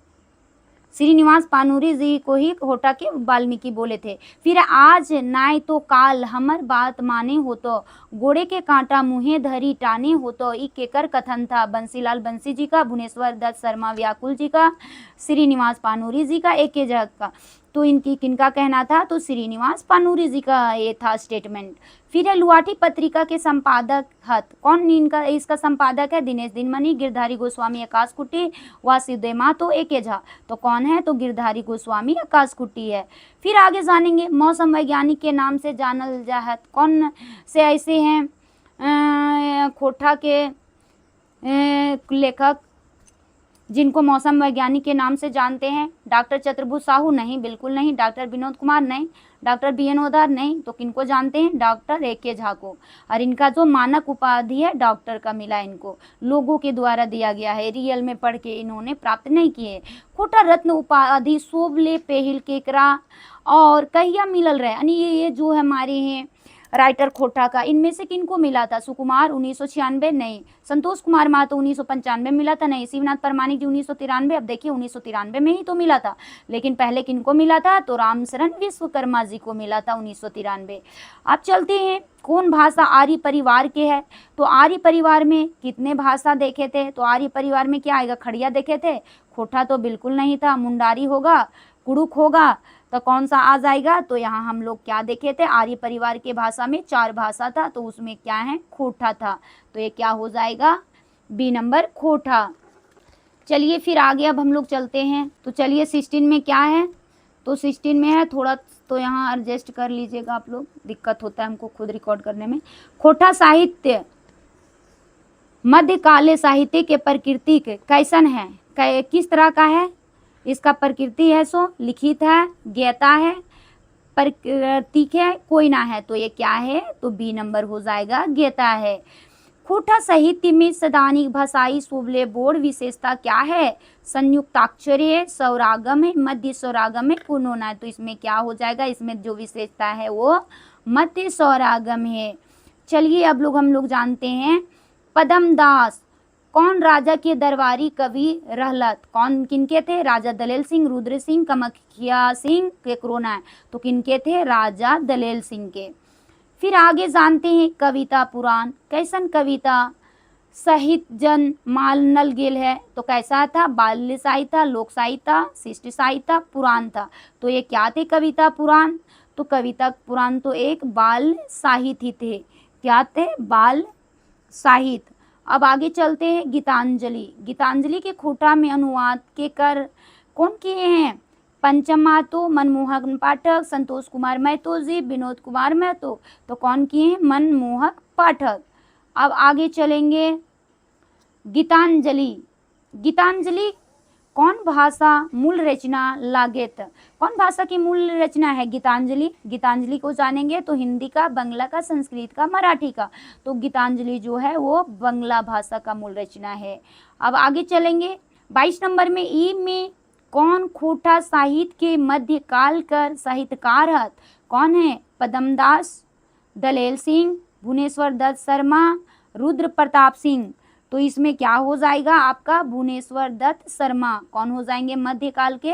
श्रीनिवास पानूरी जी को ही खोटा के वाल्मीकि बोले थे। फिर आज नाय तो काल हमर बात माने हो तो गोड़े के कांटा मुहे धरी टाने हो तो ई केकर कथन था? बंसीलाल बंसी जी का, भुवनेश्वर दत्त शर्मा व्याकुल जी का, श्रीनिवास पानूरी जी का, एक जग का। तो इनकी किनका कहना था? तो श्रीनिवास पानूरी जी का ये था स्टेटमेंट। फिर है लुआठी पत्रिका के संपादक हत? कौन इनका इसका संपादक है? दिनेश दिनमणि, गिरधारी गोस्वामी, आकाश कुट्टी, वासुदेव महतो, एके झा। तो कौन है? तो गिरधारी गोस्वामी आकाश कुट्टी है। फिर आगे जानेंगे मौसम वैज्ञानिक के नाम से जानल जाहत? कौन से ऐसे हैं खोटा के लेखक जिनको मौसम वैज्ञानिक के नाम से जानते हैं? डॉक्टर चतुर्भुज साहू? नहीं, बिल्कुल नहीं। डॉक्टर विनोद कुमार? नहीं। Doctor BN Odar? नहीं। तो किनको जानते हैं? डॉक्टर AK झा को। और इनका जो मानक उपाधि है डॉक्टर का मिला इनको, लोगों के द्वारा दिया गया है, रियल में पढ़ के इन्होंने प्राप्त नहीं किए। खोटा रत्न उपाधि सोबले पेहिल केकरा और कहिया मिलल रहे? यानी ये जो हमारे हैं राइटर खोटा का, इनमें से किनको मिला था? सुकुमार 1996? नहीं। संतोष कुमार महतो 1995 मिला था? नहीं। शिवनाथ परमाणिक जी 1993? अब देखिए 1993 में ही तो मिला था। लेकिन पहले किनको मिला था? तो रामशरण विश्वकर्मा जी को मिला था 1993। अब चलते हैं कौन भाषा आर्य परिवार के है? तो आर्य परिवार में कितने भाषा देखे थे? तो आर्य परिवार में क्या आएगा? खड़िया देखे थे? खोटा तो बिल्कुल नहीं था। मुंडारी होगा, कुड़ुक होगा, तो कौन सा आ जाएगा? तो यहाँ हम लोग क्या देखे थे? आर्य परिवार के भाषा में 4 भाषा था, तो उसमें क्या है? खोटा था। तो ये क्या हो जाएगा? B नंबर खोटा। चलिए फिर आगे अब हम लोग चलते हैं। तो चलिए 16 में क्या है? तो 16 में है, थोड़ा तो यहाँ एडजस्ट कर लीजिएगा आप लोग, दिक्कत होता है हमको खुद रिकॉर्ड करने में। खोटा साहित्य मध्यकालीन साहित्य के प्रकृति कैसन है? किस तरह का है? इसका प्रकृति है सो लिखित है, ज्ञता है, प्रतीक है, कोई ना है। तो ये क्या है? तो B नंबर हो जाएगा, ज्ञता है। खोटा साहित्य में सदानी भाषाई सोबले बोर्ड विशेषता क्या है? संयुक्ताक्षर है, स्वरागम है, मध्य स्वरागम है, पुनोना है। तो इसमें क्या हो जाएगा? इसमें जो विशेषता है वो मध्य स्वरागम है। चलिए अब हम लोग जानते हैं पदम दास कौन राजा के दरबारी कवि रहलत? कौन किनके थे? राजा दलेल सिंह, रुद्र सिंह, कमख्या सिंह के क्रोना है। तो किनके थे? राजा दलेल सिंह के। फिर आगे जानते हैं कविता पुराण कैसन कविता साहित्य जन मानल गेल है? तो कैसा था? बाल्य साहित्य, लोक साहित्य, शिष्ट साहित्य, पुराण था। तो ये क्या थे कविता पुराण? तो कविता पुराण तो एक बाल साहित्य ही थे। क्या थे? बाल साहित्य। अब आगे चलते हैं गीतांजलि। गीतांजलि के खोटा में अनुवाद के कर कौन किए हैं? पंचम महतो, मनमोहन पाठक, संतोष कुमार महतो जी, विनोद कुमार महतो। तो कौन किए हैं? मनमोहन पाठक। अब आगे चलेंगे गीतांजलि। गीतांजलि कौन भाषा मूल रचना लागेत? कौन भाषा की मूल रचना है गीतांजलि? गीतांजलि को जानेंगे तो हिंदी का, बांग्ला का, संस्कृत का, मराठी का। तो गीतांजलि जो है वो बांग्ला भाषा का मूल रचना है। अब आगे चलेंगे 22 नंबर में ई में कौन खोटा साहित्य के मध्यकाल कर साहित्यकार है? कौन है? पदमदास, दलेल सिंह, भुवनेश्वर दत्त शर्मा, रुद्र प्रताप सिंह। तो इसमें क्या हो जाएगा आपका? भुवनेश्वर दत्त शर्मा। कौन हो जाएंगे मध्यकाल के?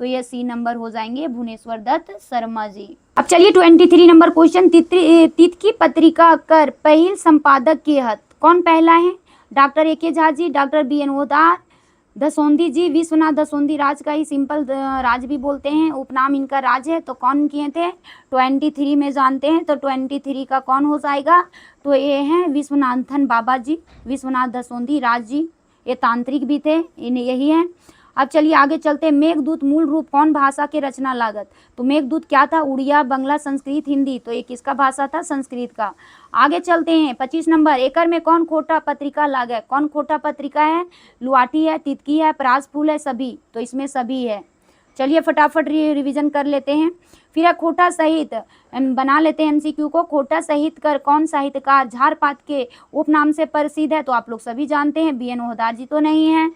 तो ये C नंबर हो जाएंगे भुवनेश्वर दत्त शर्मा जी। अब चलिए 23 नंबर क्वेश्चन। तितकी पत्रिका कर पहल संपादक के हत? कौन पहला है? Doctor AK Jha ji, doctor BN Odar, दसोंदी जी, विश्वनाथ दसोंदी। राज का ही सिंपल राज भी बोलते हैं, उपनाम इनका राज है। तो कौन किए थे? 23 में जानते हैं। तो 23 का कौन हो जाएगा? तो ये हैं विश्वनाथन बाबा जी, विश्वनाथ दसोंदी राज जी, ये तांत्रिक भी थे, इन्हें यही है। अब चलिए आगे चलते हैं। मेघदूत मूल रूप कौन भाषा के रचना लागत? तो मेघदूत क्या था? उड़िया, बंगला, संस्कृत, हिंदी। तो ये किसका भाषा था? संस्कृत का। आगे चलते हैं 25 नंबर। एकर में कौन खोटा पत्रिका लागत? कौन खोटा पत्रिका है? लुआटी है, तितकी है, परासफूल है, सभी। तो इसमें सभी है। चलिए फटाफट रिवीजन कर लेते हैं। फिर है खोटा साहित्य, बना लेते हैं एमसीक्यू को। खोटा साहित्यकार कौन साहित्यकार झार पात के उपनाम से प्रसिद्ध है? तो आप लोग सभी जानते हैं, बीएन ओहदार जी तो नहीं है।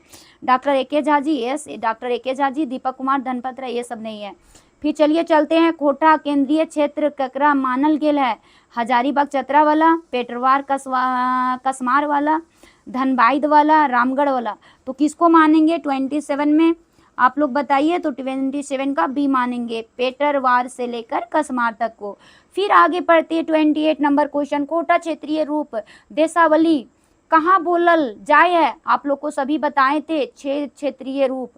डॉक्टर एके झा जी, यस, डॉक्टर एके झा जी, दीपक कुमार धनपत्र, ये सब नहीं है। फिर चलिए चलते हैं। खोटा केंद्रीय क्षेत्र ककरा मानल गेल है? हजारीबाग चतरा वाला, पेटरवार कसमार वाला, धनबाद वाला, रामगढ़ वाला। तो किसको मानेंगे 27 में? आप लोग बताइए। तो 27 का बी मानेंगे, पेटरवार से लेकर कसमार तक को। फिर आगे बढ़ते हैं 28 नंबर क्वेश्चन। खोटा क्षेत्रीय रूप देशावली कहाँ बोलल जाए है? आप लोग को सभी बताए थे 6 क्षेत्रीय रूप।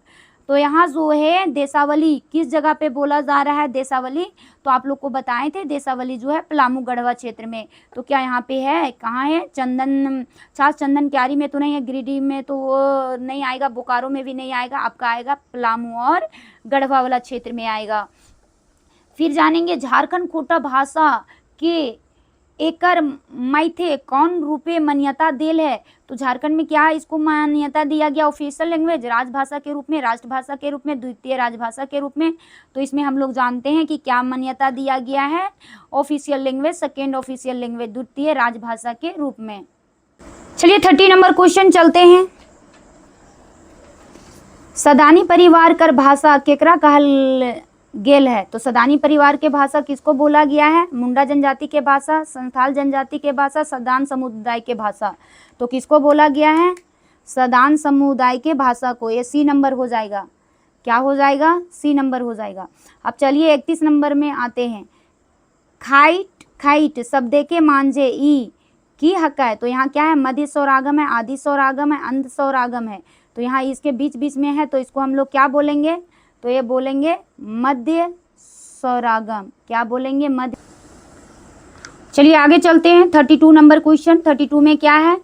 तो यहाँ जो है देशावली किस जगह पे बोला जा रहा है देशावली? तो आप लोग को बताए थे देशावली जो है पलामू गढ़वा क्षेत्र में। तो क्या यहाँ पे है? कहाँ है? चंदन छाछ चंदन क्यारी में तो नहीं है, गिरिडीह में तो वो नहीं आएगा, बोकारो में भी नहीं आएगा, आपका आएगा पलामू और गढ़वा वाला क्षेत्र में आएगा। फिर जानेंगे झारखंड खोटा भाषा के एकर मैथे कौन रूपे मान्यता देल है? तो झारखंड में क्या इसको मान्यता दिया गया? ऑफिशियल लैंग्वेज, राजभाषा के रूप में, राष्ट्रभाषा के रूप में, द्वितीय राजभाषा के रूप में। तो इसमें हम लोग जानते हैं कि क्या मान्यता दिया गया है? Official language, second official language, द्वितीय राजभाषा के रूप में। चलिए 30 नंबर क्वेश्चन चलते हैं। सदानी परिवार कर भाषा केकरा कहल गेल है? तो सदानी परिवार के भाषा किसको बोला गया है? मुंडा जनजाति के भाषा, संथाल जनजाति के भाषा, सदान समुदाय के भाषा। तो किसको बोला गया है? सदान समुदाय के भाषा को। ये सी नंबर हो जाएगा। क्या हो जाएगा? सी नंबर हो जाएगा। अब चलिए 31 नंबर में आते हैं। खाइट खाइट शब्द के मांझे ई की हक है? तो यहाँ क्या है? मध्य स्वरागम है, आदि स्वरागम है, अंत स्वरागम है। तो यहाँ इसके बीच बीच में है, तो इसको हम लोग क्या बोलेंगे? तो ये बोलेंगे मध्य स्वरागम। क्या बोलेंगे? मध्य। चलिए आगे चलते हैं 32 नंबर क्वेश्चन। 32 में क्या है?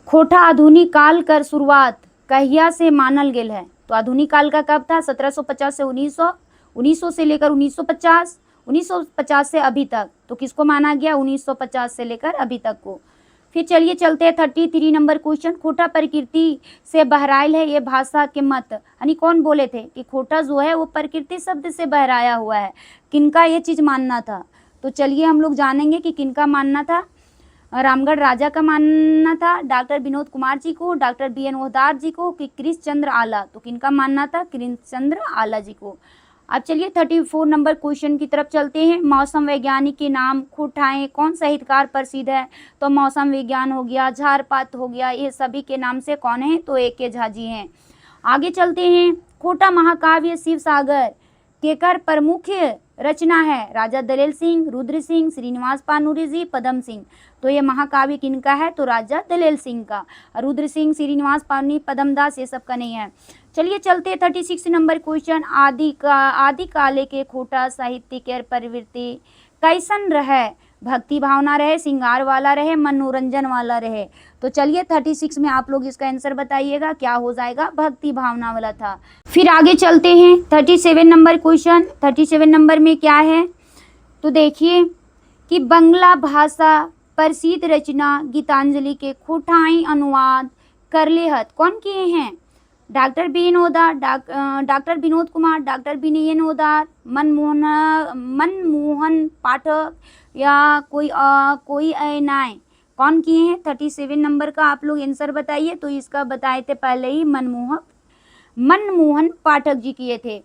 खोटा आधुनिक काल कर शुरुआत कहिया से मानल गेल है? तो आधुनिक काल का कब था? 1750 से 1900, 1900 से लेकर 1950, 1950 से अभी तक। तो किसको माना गया? 1950 से लेकर अभी तक को। फिर चलिए चलते हैं 33 नंबर क्वेश्चन। खोटा प्रकृति से बहराइल है ये भाषा के मत, यानी कौन बोले थे कि खोटा जो है वो प्रकृति शब्द से बहराया हुआ है? किनका ये चीज मानना था? तो चलिए हम लोग जानेंगे कि किनका मानना था। रामगढ़ राजा का मानना था, डॉक्टर विनोद कुमार जी को, डॉक्टर बीएन ओहदार जी को, कि कृष्ण चंद्र आला। तो किनका मानना था? कृष्ण चंद्र आला जी को। अब चलिए 34 नंबर क्वेश्चन की तरफ चलते हैं। मौसम वैज्ञानिक के नाम खुटाएं कौन साहित्यकार प्रसिद्ध है? तो मौसम विज्ञान हो गया, झारपात हो गया, ये सभी के नाम से कौन है? तो एके झा जी हैं। आगे चलते हैं। खोटा महाकाव्य शिव सागर केकर प्रमुख रचना है? राजा दलेल सिंह, रुद्र सिंह, श्रीनिवास पानूरी जी, पदम सिंह। तो ये महाकाव्य किनका है? तो राजा दलेल सिंह का। रुद्र सिंह, श्रीनिवास पानूरी, पदम दास ये सब का नहीं है। चलिए चलते 36 नंबर क्वेश्चन। आदि काले के खोटा साहित्य के प्रवृत्ति कैसन रहे? भक्ति भावना रहे, श्रृंगार वाला रहे, मनोरंजन वाला रहे? तो चलिए 36 में आप लोग इसका आंसर बताइएगा। क्या हो जाएगा? भक्ति भावना वाला था। फिर आगे चलते हैं 37 नंबर क्वेश्चन। 37 नंबर में क्या है? तो देखिए कि बंगला भाषा प्रसिद्ध रचना गीतांजलि के खोटाई अनुवाद करले हत कौन किए हैं? Doctor BN Ohdar, doctor Vinod Kumar, doctor BN Ohdar, Manmohan Pathak या कोई नाय कौन किए हैं? 37 नंबर का आप लोग आंसर बताइए। तो इसका बताए थे पहले ही, मनमोहन पाठक जी किए थे।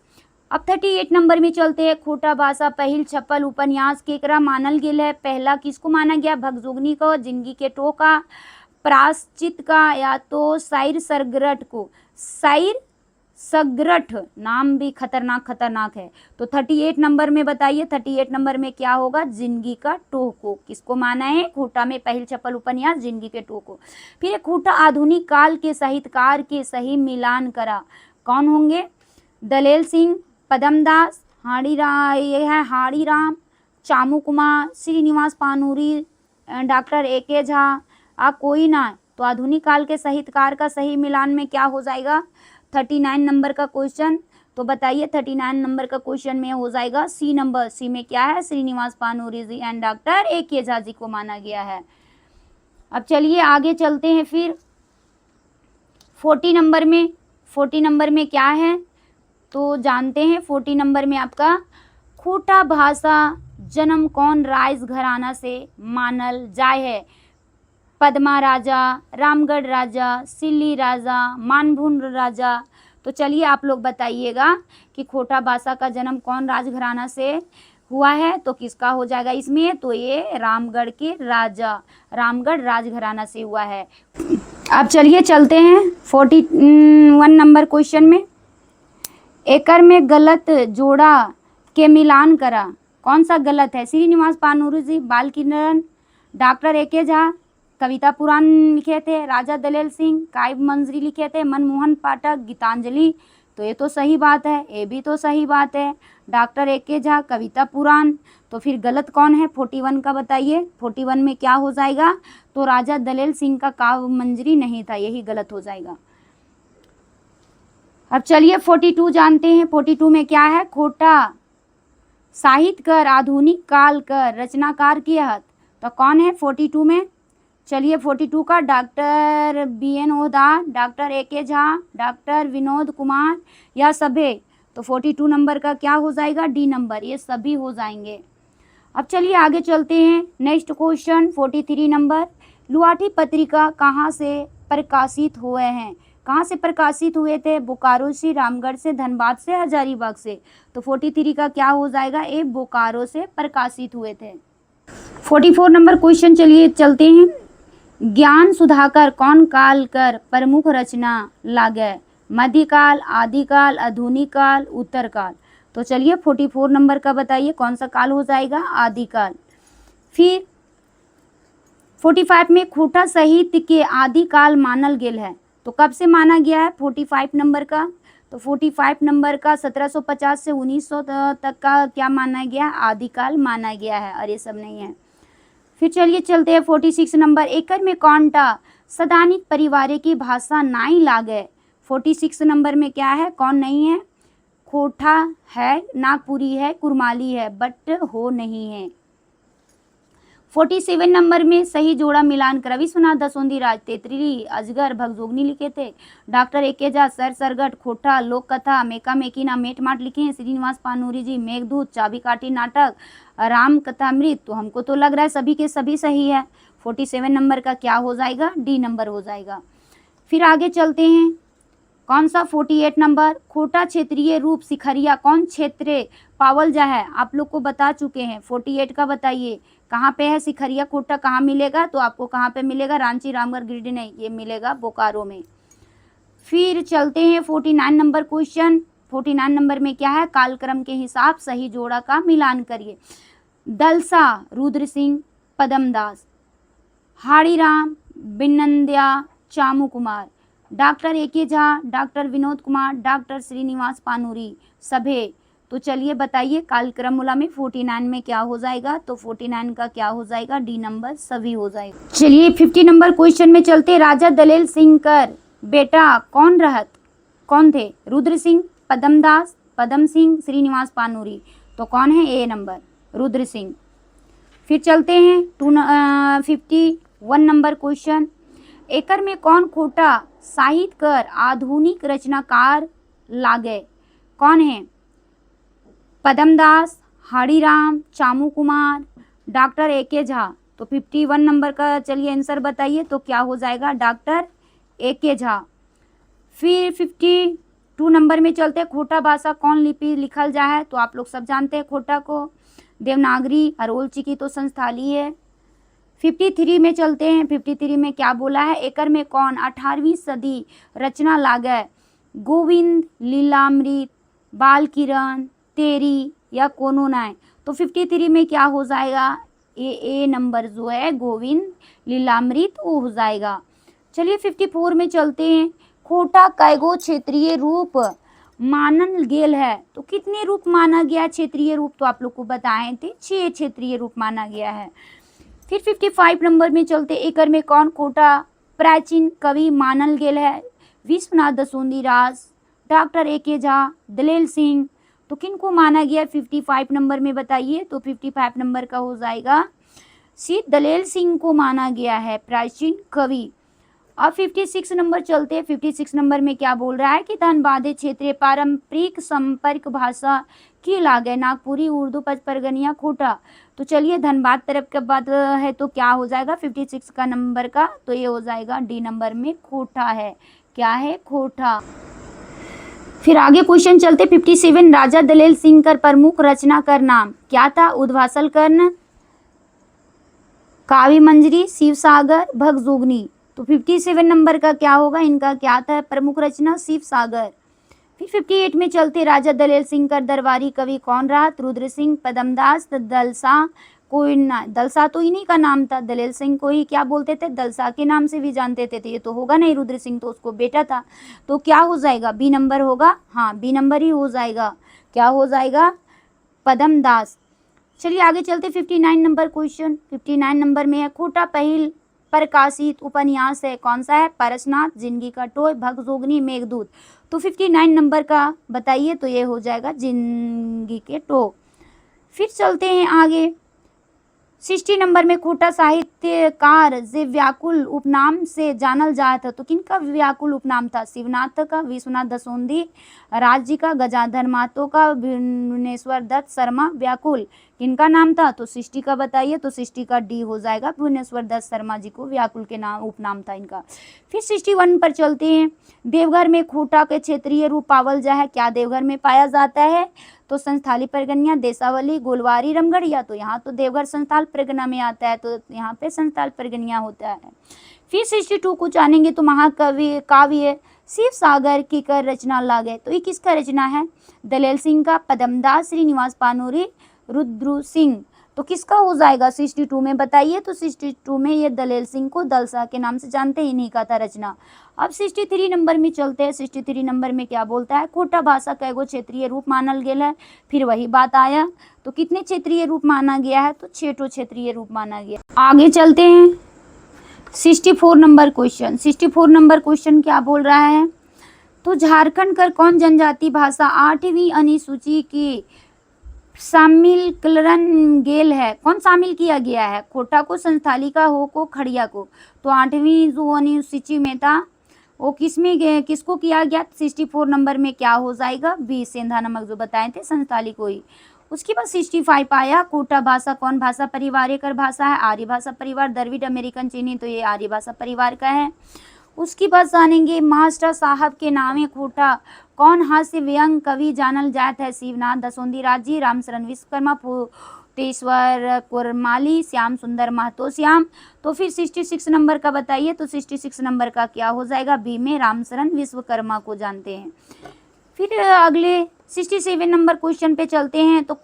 अब 38 नंबर में चलते हैं। खोटा भाषा पहिल छपल उपन्यास केकरा मानल गेल है? पहला किसको माना गया? भगजोगनी को, जिंदगी के टोका, प्राश्चित का, या तो शायर सरगरठ को। शायर सगरठ नाम भी खतरनाक है। तो 38 नंबर में बताइए। 38 नंबर में क्या होगा? जिंदगी का टोह को। किसको माना है? खोटा में पहल छपल उपन्यास जिंदगी के टोह को। फिर खोटा आधुनिक काल के साहित्यकार के सही मिलान करा कौन होंगे? दलेल सिंह, पदमदास, हाड़ी राम, चामू कुमार, श्रीनिवास पानूरी, डॉक्टर एके झा, कोई ना तो आधुनिक काल के साहित्यकार का सही मिलान में क्या हो जाएगा? 39 नंबर का क्वेश्चन। तो बताइए 39 नंबर का क्वेश्चन में हो जाएगा सी नंबर। सी में क्या है? श्रीनिवास पानूरी जी and doctor A K. Jha ji को माना गया है। अब चलिए आगे चलते हैं फिर 40 नंबर में। 40 नंबर में क्या है तो जानते हैं। 40 नंबर में आपका खोटा भाषा जन्म कौन राज घराना से मानल जाय है? पद्मा राजा, रामगढ़ राजा, सिल्ली राजा, मानभून राजा। तो चलिए आप लोग बताइएगा कि खोटा भाषा का जन्म कौन राजघराना से हुआ है? तो किसका हो जाएगा इसमें? तो ये रामगढ़ के राजा, रामगढ़ राजघराना से हुआ है। अब चलिए चलते हैं 41 नंबर क्वेश्चन में। एकर में गलत जोड़ा के मिलान करा। कौन सा गलत है? श्रीनिवास पानूरी जी, बाल किरण, डॉक्टर ए.के. झा कविता पुराण लिखे थे, राजा दलेल सिंह काव्य मंजरी लिखे थे, मनमोहन पाठक गीतांजलि। तो ये तो सही बात है, ये भी तो सही बात है। Doctor A K. झा कविता पुराण। तो फिर गलत कौन है 41 का? बताइए 41 में क्या हो जाएगा? तो राजा दलेल सिंह का काव्य मंजरी नहीं था, यही गलत हो जाएगा। अब चलिए 42 जानते हैं। 42 में क्या है? खोटा साहित्यकार आधुनिक काल का रचनाकार किया है। तो कौन है 42 में? चलिए 42 का doctor B. N, doctor A K. Jha, doctor Vinod Kumar या सभे। तो 42 नंबर का क्या हो जाएगा? डी नंबर, ये सभी हो जाएंगे। अब चलिए आगे चलते हैं। Next question 43 number. लुआठी पत्रिका कहाँ से प्रकाशित हुए हैं? कहाँ से प्रकाशित हुए थे? बोकारो से, रामगढ़ से, धनबाद से, हजारीबाग से। तो 43 का क्या हो जाएगा? ये बोकारो से प्रकाशित हुए थे। 44 नंबर क्वेश्चन चलिए चलते हैं। ज्ञान सुधाकर कौन काल कर प्रमुख रचना लागे? मध्यकाल, आदिकाल, आधुनिक काल, उत्तर काल। तो चलिए 44 नंबर का बताइए कौन सा काल हो जाएगा? आदिकाल। फिर 45 में खोटा साहित्य के आदिकाल मानल गेल है। तो कब से माना गया है 45 नंबर का? तो 45 नंबर का 1750 से 1900 तक का क्या माना गया? आदिकाल माना गया है, और ये सब नहीं है। फिर चलिए चलते हैं 46 नंबर। एकर में कौनटा सदानिक परिवार की भाषा नाई लागे? 46 नंबर में क्या है? कौन नहीं है? खोटा है, नागपुरी है, कुरमाली है, बट हो नहीं है। 47 नंबर में सही जोड़ा मिलान कर। विश्वनाथ दसोंदी राज तेतरी अजगर भगजोगनी लिखे थे। Doctor A K. झा सर सरगट, खोटा, लोक कथा, मेका मेकिना, मेट माट लिखे हैं। श्रीनिवास पानूरी जी मेघदूत, चाबी काटी नाटक, राम कथामृत। तो हमको तो लग रहा है सभी के सभी सही है। 47 नंबर का क्या हो जाएगा? डी नंबर हो जाएगा। फिर आगे चलते हैं। कौन सा 48 नंबर? खोटा क्षेत्रीय रूप सिखरिया कौन क्षेत्र पावल जा है? आप लोग को बता चुके हैं। 48 का बताइए कहाँ पे है सिखरिया खोटा? कहाँ मिलेगा? तो आपको कहाँ पे मिलेगा? रांची, रामगढ़, गिरिडीह नहीं, ये मिलेगा बोकारो में। फिर चलते हैं 49 नंबर क्वेश्चन। 49 नंबर में क्या है? कालक्रम के हिसाब सही जोड़ा का मिलान करिए। दलसा Rudra Singh Padamdas, Hadiram Binandiya Chamu Kumar, doctor A K. Jha, doctor Vinod Kumar, doctor Srinivas Panuri सभे। तो चलिए बताइए कालक्रमुला में 49 में क्या हो जाएगा? तो 49 का क्या हो जाएगा? डी नंबर सभी हो जाएगा। चलिए 50 नंबर क्वेश्चन में चलते। राजा दलेल सिंह कर बेटा कौन रहत? कौन थे? रुद्र सिंह, पदमदास, पदम सिंह, श्रीनिवास पानूरी। तो कौन है? ए नंबर रुद्र सिंह। फिर चलते हैं 51 नंबर क्वेश्चन। एकर में कौन खोटा साहित्यकार आधुनिक रचनाकार लागे? कौन है? पदमदास, हाड़ीराम, चामू कुमार, डॉक्टर ए.के. झा। तो 51 नंबर का चलिए आंसर बताइए तो क्या हो जाएगा? Doctor A K. झा। फिर 52 नंबर में चलते हैं। खोटा भाषा कौन लिपि लिखल जा है? तो आप लोग सब जानते हैं खोटा को। देवनागरी, अरोलची की तो संस्थाली है। 53 में चलते हैं। 53 में क्या बोला है? एकर में कौन 18वीं सदी रचना लागे? गोविंद लीलामृत, बाल किरण, तेरी या कोनो नाय। तो 53 में क्या हो जाएगा? ए नंबर जो है गोविंद लीलामृत वो हो जाएगा। चलिए 54 में चलते हैं। खोटा कैगो क्षेत्रीय रूप मानन गेल है? तो कितने रूप माना गया क्षेत्रीय रूप? तो आप लोग को बताए थे 6 क्षेत्रीय रूप माना गया है। फिर 55 नंबर में चलते। एकर में कौन खोटा प्राचीन कवि मानल गेल है? विश्वनाथ दसोंदी राज, डॉक्टर ए.के. झा, दलेल सिंह। तो किनको माना गया 55 नंबर में बताइए? तो 55 नंबर का हो जाएगा सी, दलेल सिंह को माना गया है प्राचीन कवि। अब 56 नंबर चलते हैं। 56 नंबर में क्या बोल रहा है कि धनबाद क्षेत्रीय पारंपरिक संपर्क भाषा की लागे नागपुरी, उर्दू, पचपरगनिया, खोटा। तो चलिए धनबाद तरफ के बाद है तो क्या हो जाएगा 56 का नंबर का? तो ये हो जाएगा डी नंबर में खोटा है। क्या है? खोटा। फिर आगे क्वेश्चन चलते 57। राजा दलेल सिंह का प्रमुख रचना कर नाम क्या था? उद्वासल कर्ण, काव्य मंजरी, शिवसागर, भगजोगनी। तो 57 नंबर का क्या होगा? इनका क्या था प्रमुख रचना? शिवसागर। फिर 58 में चलते राजा दलेल सिंह का दरबारी कवि कौन रहा? रुद्र सिंह, पदमदास, दलसा, कोई ना। दलसा तो इन्हीं का नाम था, दलेल सिंह को ही क्या बोलते थे? दलसा के नाम से भी जानते थे। तो ये तो होगा नहीं, रुद्र सिंह तो उसको बेटा था। तो क्या हो जाएगा? बी नंबर होगा। हाँ, बी नंबर ही हो जाएगा। क्या हो जाएगा? पदमदास। चलिए आगे चलते 59 नंबर क्वेश्चन। 59 नंबर में है खोटा पहल प्रकाशित उपन्यास है कौन सा है? पारसनाथ, जिंदगी का टोय, भगजोगनी, मेघदूत। तो 59 नंबर का बताइए? तो ये हो जाएगा जिंदगी के टो। फिर चलते हैं आगे 60 नंबर में खोटा साहित्यकार जे व्याकुल उपनाम से जानल जाता था। तो किनका व्याकुल उपनाम था? शिवनाथ का, विश्वनाथ दसोंदी राज्य का, गजाधर महतो का, भुवनेश्वर दत्त शर्मा। व्याकुल किनका नाम था? तो 60 का बताइए? तो 60 का डी हो जाएगा, भुवनेश्वर दत्त शर्मा जी को व्याकुल के नाम उपनाम था इनका। फिर 61 पर चलते हैं। देवघर में खोटा के क्षेत्रीय रूप पावल जा है। क्या देवघर में पाया जाता है? तो संस्थाली परगनिया, देसावली, गोलवारी, रामगढ़िया। तो यहाँ तो देवघर संस्थाल परगना में आता है, तो यहाँ पे संस्थाल परगनिया होता है। फिर 62 को जानेंगे तो महाकवि काव्य शिवसागर की कर रचना लागे। तो ये किसका रचना है? दलेल सिंह का, पदमदास, श्रीनिवास पानूरी, रुद्र सिंह। तो किसका हो जाएगा 62 में बताइए? तो 62 में ये दलेल सिंह को दलसा के नाम से जानते हैं, इन्हीं का था रचना। अब 63 नंबर में चलते हैं। 63 नंबर में क्या बोलता है? खोटा भाषा का एगो क्षेत्रीय रूप मानल गया है। फिर वही बात आया, तो कितने क्षेत्रीय रूप माना गया है? तो 6 क्षेत्रीय रूप माना गया। आगे चलते हैं 64 नंबर क्वेश्चन। 64 नंबर क्वेश्चन क्या बोल रहा है? तो झारखंड कर कौन जनजाति भाषा 8वीं अनुसूची की शामिल कलरन गेल है? कौन शामिल किया गया है? खोटा को, संस्थाली का, हो को, खड़िया को। तो 8वीं जो अनुसूची में था वो किसमें किसको किया गया? 64 नंबर में क्या हो जाएगा? बी, सेंधा नमक जो बताए थे संस्थाली को ही। उसके बाद 65 आया कोटा भाषा कौन भाषा परिवार एक भाषा है? आर्य भाषा परिवार, द्रविड़ अमेरिकन चीनी। तो ये आर्य भाषा परिवार का है। उसके बाद जानेंगे मास्टर साहब के नामे खोटा कौन हास्य व्यंग कवि जानल जात है? शिवनाथ दसोंदी राजी, रामशरण विश्वकर्मा, फूटेश्वर कुरमाली, श्याम सुंदर महतो श्याम। तो फिर 66 नंबर का बताइए? तो 66 नंबर का क्या हो जाएगा? बी में रामशरण विश्वकर्मा को जानते हैं। फिर अगले 67 नंबर क्वेश्चन पे चलते हैं। तो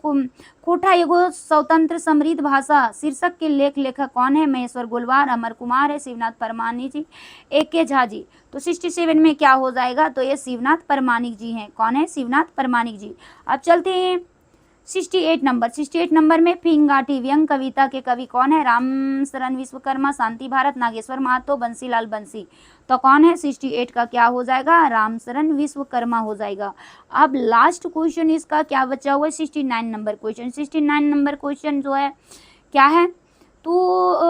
खोटा एगो स्वतंत्र समृद्ध भाषा शीर्षक के लेखक कौन है? महेश्वर गोलवार, अमर कुमार है, शिवनाथ परमानिक जी, ए.के. झा जी। तो 67 में क्या हो जाएगा? तो ये शिवनाथ परमानिक जी हैं। कौन है? शिवनाथ परमानिक जी। अब चलते हैं 68 नंबर। 68 नंबर में फिंगाटी व्यंग कविता के कवि कौन है? रामशरण विश्वकर्मा, शांति भारत, नागेश्वर महतो, बंसीलाल बंसी। तो कौन है? 68 का क्या हो जाएगा? रामशरण विश्वकर्मा हो जाएगा। अब लास्ट क्वेश्चन इसका क्या बचा हुआ है? 69 नंबर क्वेश्चन। 69 नंबर क्वेश्चन जो है क्या है? तो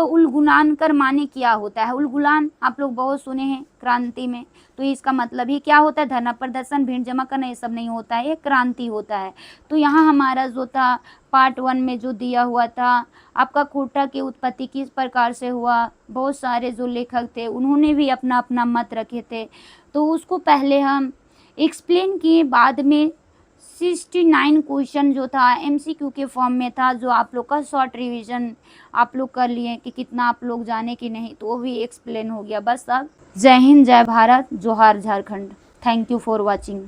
उलगुलान कर माने क्या होता है? उलगुलान आप लोग बहुत सुने हैं क्रांति में। तो इसका मतलब ही क्या होता है? धरना प्रदर्शन, भीड़ जमा करना, ये सब नहीं होता है, ये क्रांति होता है। तो यहाँ हमारा जो था पार्ट 1 में जो दिया हुआ था आपका खोटा की उत्पत्ति किस प्रकार से हुआ, बहुत सारे जो लेखक थे उन्होंने भी अपना अपना मत रखे थे, तो उसको पहले हम एक्सप्लेन किए। बाद में 69 क्वेश्चन जो था MCQ के फॉर्म में था, जो आप लोग का शॉर्ट रिवीजन आप लोग कर लिए कि कितना आप लोग जाने कि नहीं, तो वो भी एक्सप्लेन हो गया। बस अब जय हिंद, जय भारत, जोहार Jharkhand. Thank you for watching.